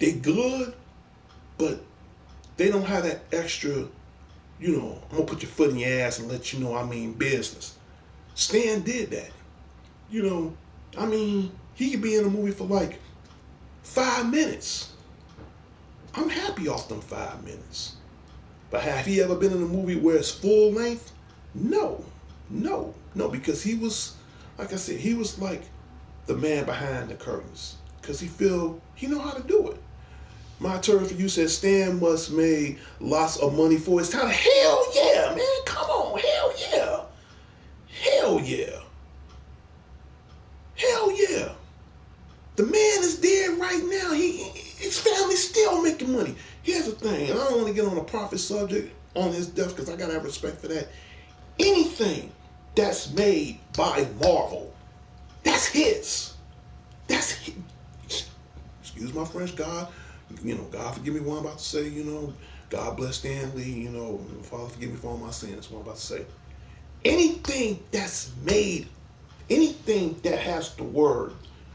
they good, but they don't have that extra, I'm gonna put your foot in your ass and let you know I mean business. Stan did that. He could be in a movie for like 5 minutes. I'm happy off them 5 minutes. But have he ever been in a movie where it's full length? No, because he was, like I said, he was like the man behind the curtains. Because he know how to do it. My turn for you said Stan must made lots of money for his time. Hell yeah, man. Come on. Hell yeah. Hell yeah. Hell yeah. The man is dead right now. His family's still making money. Here's the thing, and I don't want to get on a profit subject on his death because I gotta have respect for that. Anything that's made by Marvel, that's his. That's his. Excuse my French, God. God forgive me what I'm about to say. God bless Stan Lee. Father forgive me for all my sins. What I'm about to say. Anything that's made, anything that has the word,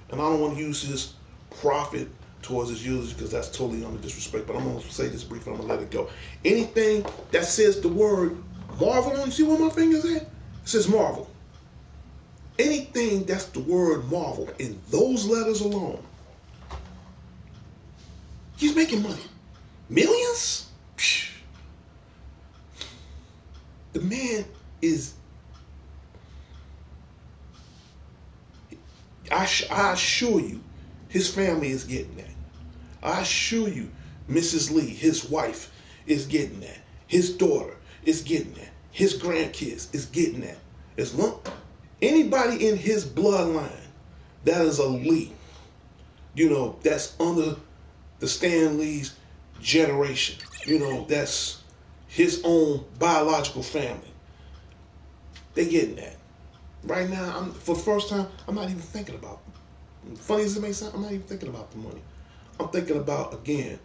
and I don't want to use his prophet towards his users because that's totally under disrespect, but I'm going to say this briefly, I'm going to let it go. Anything that says the word Marvel, you see where my finger's at? It says Marvel. Anything that's the word Marvel in those letters alone, he's making money. Millions? The man is, I assure you, his family is getting that. I assure you, Mrs. Lee, his wife, is getting that. His daughter is getting that. His grandkids is getting that. As long anybody in his bloodline that is a Lee, that's under the Stan Lee's generation, that's his own biological family. They getting that. Right now, for the first time, I'm not even thinking about it. Funny as it may sound, I'm not even thinking about the money. I'm thinking about, again,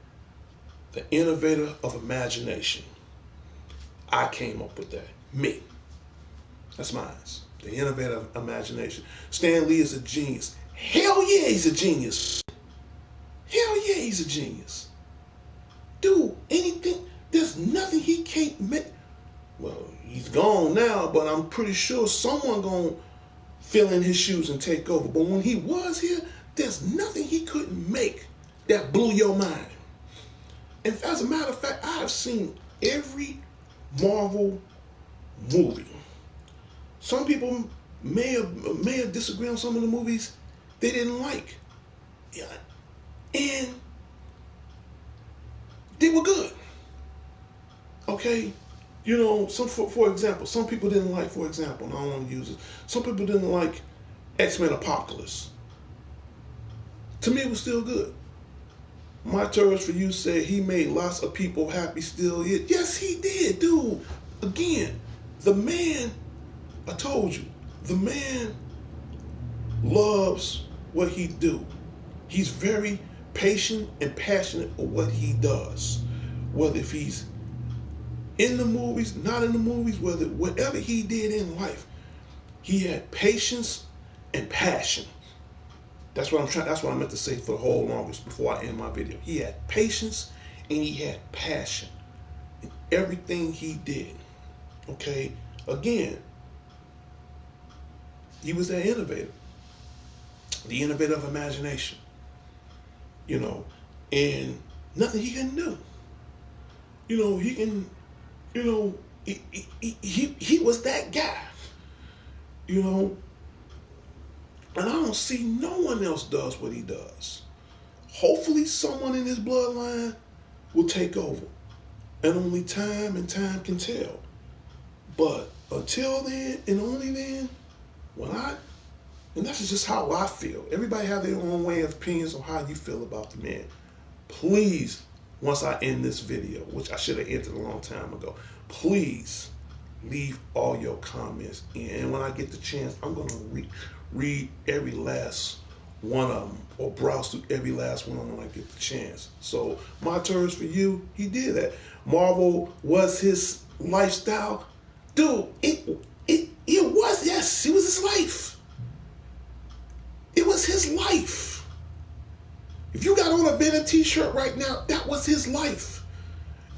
the innovator of imagination. I came up with that. Me. That's mine. The innovator of imagination. Stan Lee is a genius. Hell yeah, he's a genius. Hell yeah, he's a genius. Dude, anything, there's nothing he can't make. Well, he's gone now, but I'm pretty sure someone gonna fill in his shoes and take over. But when he was here, there's nothing he couldn't make that blew your mind. And as a matter of fact, I've seen every Marvel movie. Some people may have disagreed on some of the movies they didn't like. Yeah. And they were good. Okay? For example, some people didn't like, for example, and I don't want to use it, some people didn't like X-Men Apocalypse. To me, it was still good. My Turds for You said he made lots of people happy still. Yes, he did, dude. Again, the man, I told you, the man loves what he do. He's very patient and passionate for what he does. Whether if he's in the movies, not in the movies, whatever he did in life, he had patience and passion. That's what I meant to say for the whole longest before I end my video. He had patience and he had passion in everything he did. Okay? Again, he was that innovator. The innovator of imagination. And nothing he can do. He can, he was that guy. And I don't see no one else does what he does. Hopefully someone in his bloodline will take over. And only time can tell. But until then, and only then, and that's just how I feel. Everybody have their own way of opinions on how you feel about the man. Please, once I end this video, which I should have ended a long time ago, please leave all your comments in. And when I get the chance, I'm going to read every last one of them or browse through every last one of them when I get the chance. So My Turds for You, he did that. Marvel was his lifestyle. Dude, it was, yes, it was his life. It was his life. If you got on a Venom t-shirt right now, that was his life.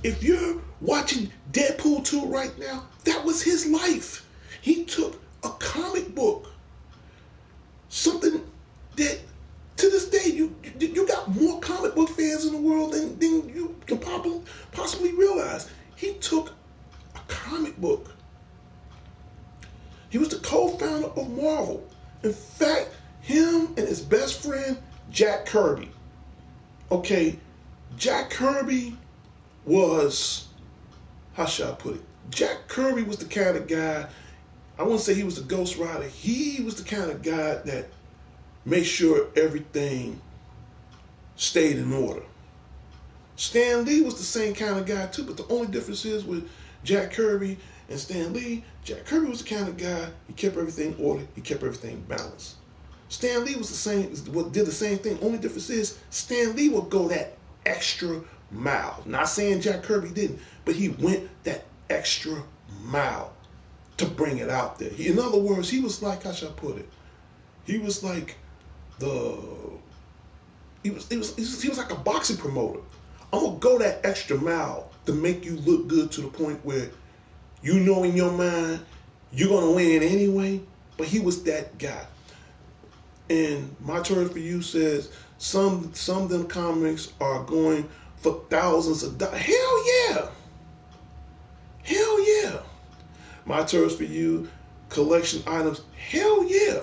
If you're watching Deadpool 2 right now, that was his life. He took a comic book, something that to this day you got more comic book fans in the world than you can possibly realize. He took a comic book. He was the co-founder of Marvel. In fact, him and his best friend, Jack Kirby. Okay, Jack Kirby was, how should I put it? Jack Kirby was the kind of guy, I wouldn't say he was the Ghost Rider. He was the kind of guy that made sure everything stayed in order. Stan Lee was the same kind of guy too, but the only difference is with Jack Kirby and Stan Lee, Jack Kirby was the kind of guy, he kept everything ordered, he kept everything balanced. Stan Lee was the same, did the same thing. Only difference is Stan Lee would go that extra mile. Not saying Jack Kirby didn't, but he went that extra mile to bring it out there. In other words, he was like, how should I put it? He was like the he was like a boxing promoter. I'm gonna go that extra mile to make you look good to the point where you know in your mind you're gonna win anyway. But he was that guy. And My Turn for You says some of them comics are going for thousands of dollars. Hell yeah. Hell yeah. My Turn for You collection items. Hell yeah.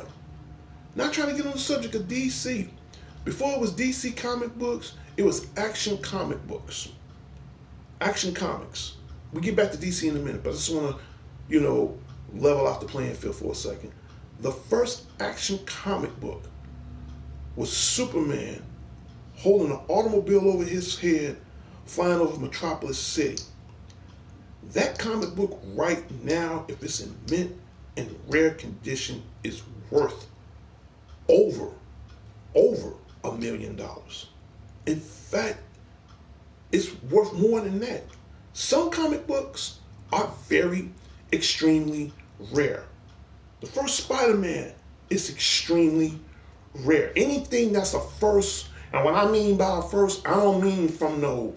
Not trying to get on the subject of DC. Before it was DC comic books, it was Action comic books. Action comics. We get back to DC in a minute, but I just want to, level out the playing field for a second. The first Action comic book was Superman holding an automobile over his head, flying over Metropolis City. That comic book right now, if it's in mint and rare condition, is worth over $1 million. In fact, it's worth more than that. Some comic books are very extremely rare. The first Spider-Man is extremely rare. Anything that's a first, and what I mean by a first, I don't mean from no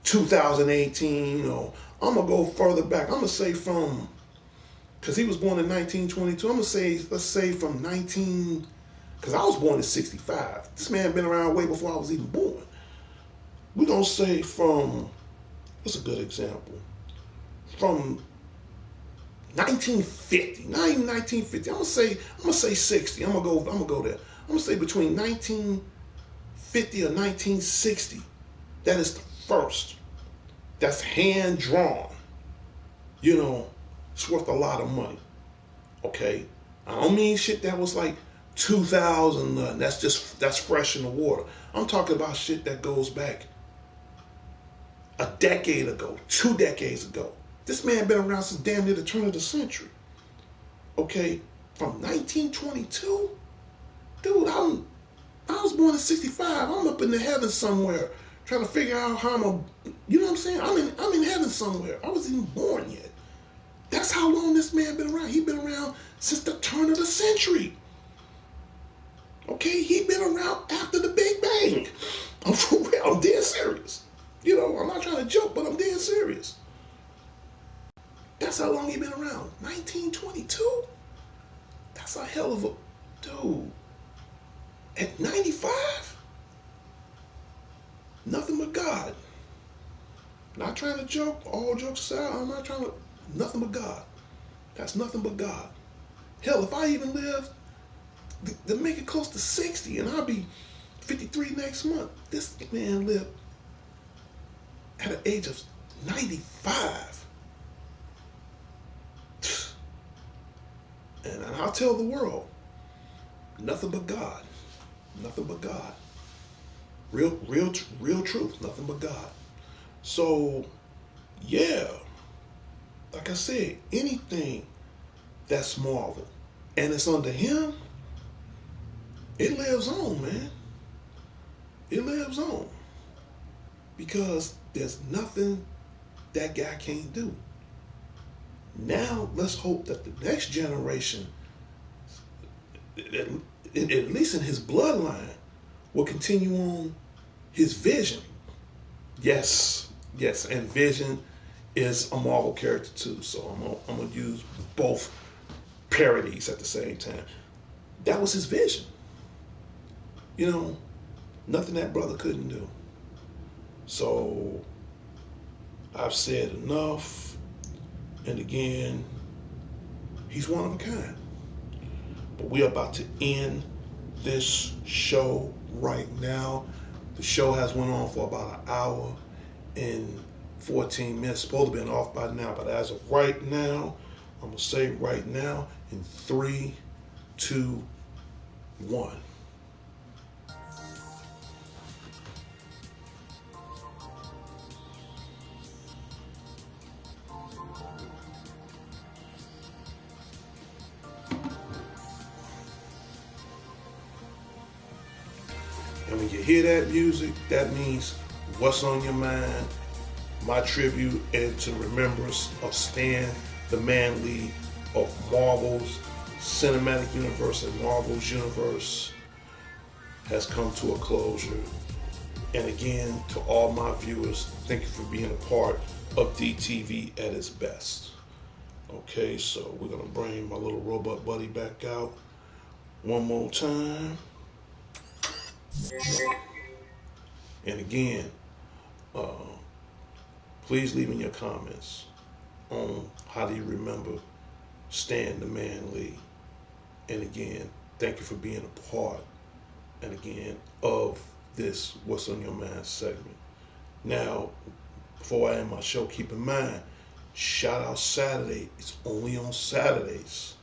2018, or I'm gonna go further back. I'm gonna say from, because he was born in 1922. I'm gonna say, let's say from because I was born in 65. This man been around way before I was even born. We're gonna say from, what's a good example? From 1950, not even 1950. I'm gonna say 60. I'm gonna go there. I'm gonna say between 1950 or 1960. That is the first. That's hand drawn. It's worth a lot of money. Okay, I don't mean shit that was like 2000. That's fresh in the water. I'm talking about shit that goes back a decade ago, 2 decades ago. This man been around since damn near the turn of the century. Okay, from 1922, dude. I was born in 65. I'm up in the heavens somewhere, trying to figure out how I'm gonna, you know what I'm saying? I'm in heaven somewhere. I wasn't even born yet. That's how long this man been around. He been around since the turn of the century. Okay, he been around after the Big Bang. I'm for real. I'm dead serious. I'm not trying to joke, but I'm dead serious. That's how long he been around. 1922? That's a hell of a dude. At 95? Nothing but God. Not trying to joke. All jokes aside, I'm not trying to. Nothing but God. That's nothing but God. Hell, if I even live to make it close to 60, and I'll be 53 next month. This man lived at an age of 95. And I'll tell the world, nothing but God. Nothing but God. Real truth. Nothing but God. So, yeah. Like I said, anything that's Marvel and it's under him, it lives on, man. It lives on. Because there's nothing that guy can't do. Now, let's hope that the next generation, at least in his bloodline, will continue on his vision. Yes, and Vision is a Marvel character too, so I'm gonna use both parodies at the same time. That was his vision. Nothing that brother couldn't do. So I've said enough, and again, he's one of a kind. But we're about to end this show right now. The show has went on for about an hour and 14 minutes. Supposed to be off by now, but as of right now, I'm gonna say right now in 3, 2, 1. And when you hear that music, that means what's on your mind, my tribute and to remembrance of Stan, the man lead of Marvel's Cinematic Universe and Marvel's Universe has come to a closure. And again, to all my viewers, thank you for being a part of DTV at its best. Okay, so we're gonna bring my little robot buddy back out one more time. And again, uh, please leave in your comments on how do you remember Stan the Man Lee. And again, thank you for being a part, and again, of this What's on Your Mind segment. Now, before I end my show, keep in mind, Shout Out Saturday, it's only on Saturdays.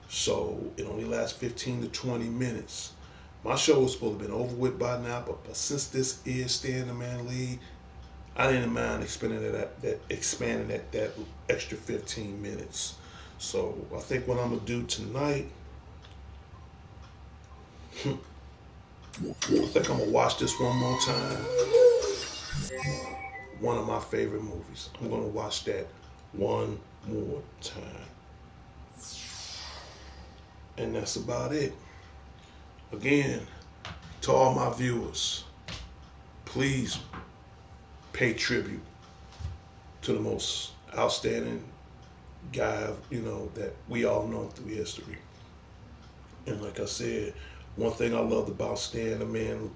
So it only lasts 15 to 20 minutes. My show was supposed to have been over with by now, but since this is Stan the Man Lee, I didn't mind expanding that extra 15 minutes. So I think what I'm gonna do tonight, I think I'm gonna watch this one more time. One of my favorite movies. I'm gonna watch that one more time. And that's about it. Again, to all my viewers, please pay tribute to the most outstanding guy, that we all know through history. And like I said, one thing I loved about Stan the Man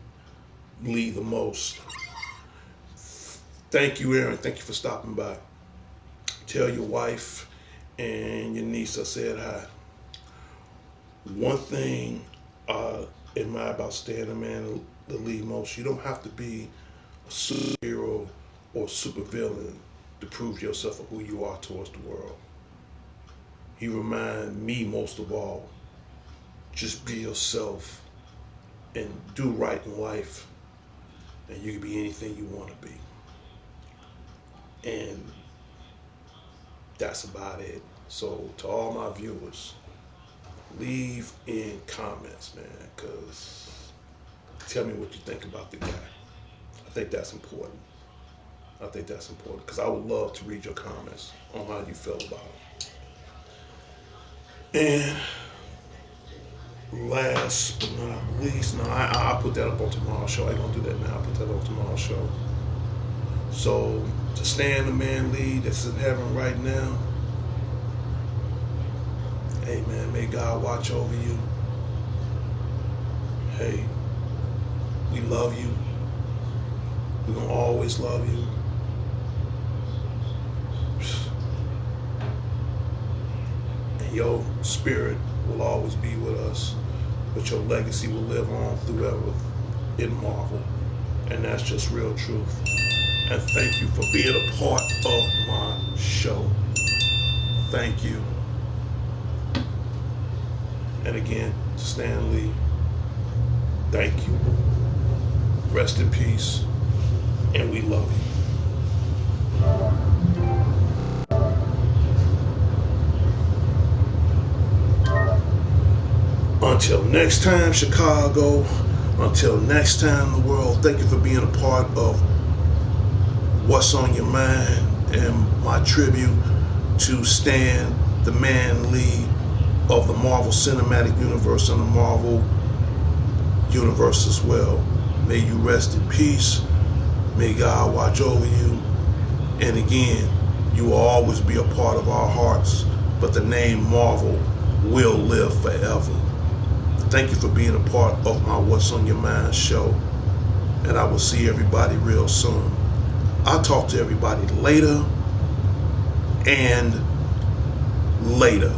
Lee the most. Thank you, Aaron. Thank you for stopping by. Tell your wife and your niece I said hi. One thing I admire about Stan the Man Lee most, you don't have to be a superhero or supervillain to prove yourself of who you are towards the world. He reminds me most of all, just be yourself and do right in life, and you can be anything you want to be. And that's about it. So to all my viewers, leave in comments, man, because tell me what you think about the guy. I think that's important. Because I would love to read your comments on how you feel about it. And last but not least, I'll put that up on tomorrow's show. I ain't gonna do that now. I'll put that on tomorrow's show. So to Stan the Man Lee that's in heaven right now, hey man, may God watch over you. Hey, we love you. We're gonna always love you. And your spirit will always be with us, but your legacy will live on throughout in Marvel. And that's just real truth. And thank you for being a part of my show. Thank you. And again, Stan Lee, thank you. Rest in peace, and we love you. Until next time, Chicago. Until next time, the world. Thank you for being a part of What's on Your Mind, and my tribute to Stan the Man Lee of the Marvel Cinematic Universe and the Marvel Universe as well. May you rest in peace. May God watch over you. And again, you will always be a part of our hearts, but the name Marvel will live forever. Thank you for being a part of my What's on Your Mind show. And I will see everybody real soon. I'll talk to everybody later and later.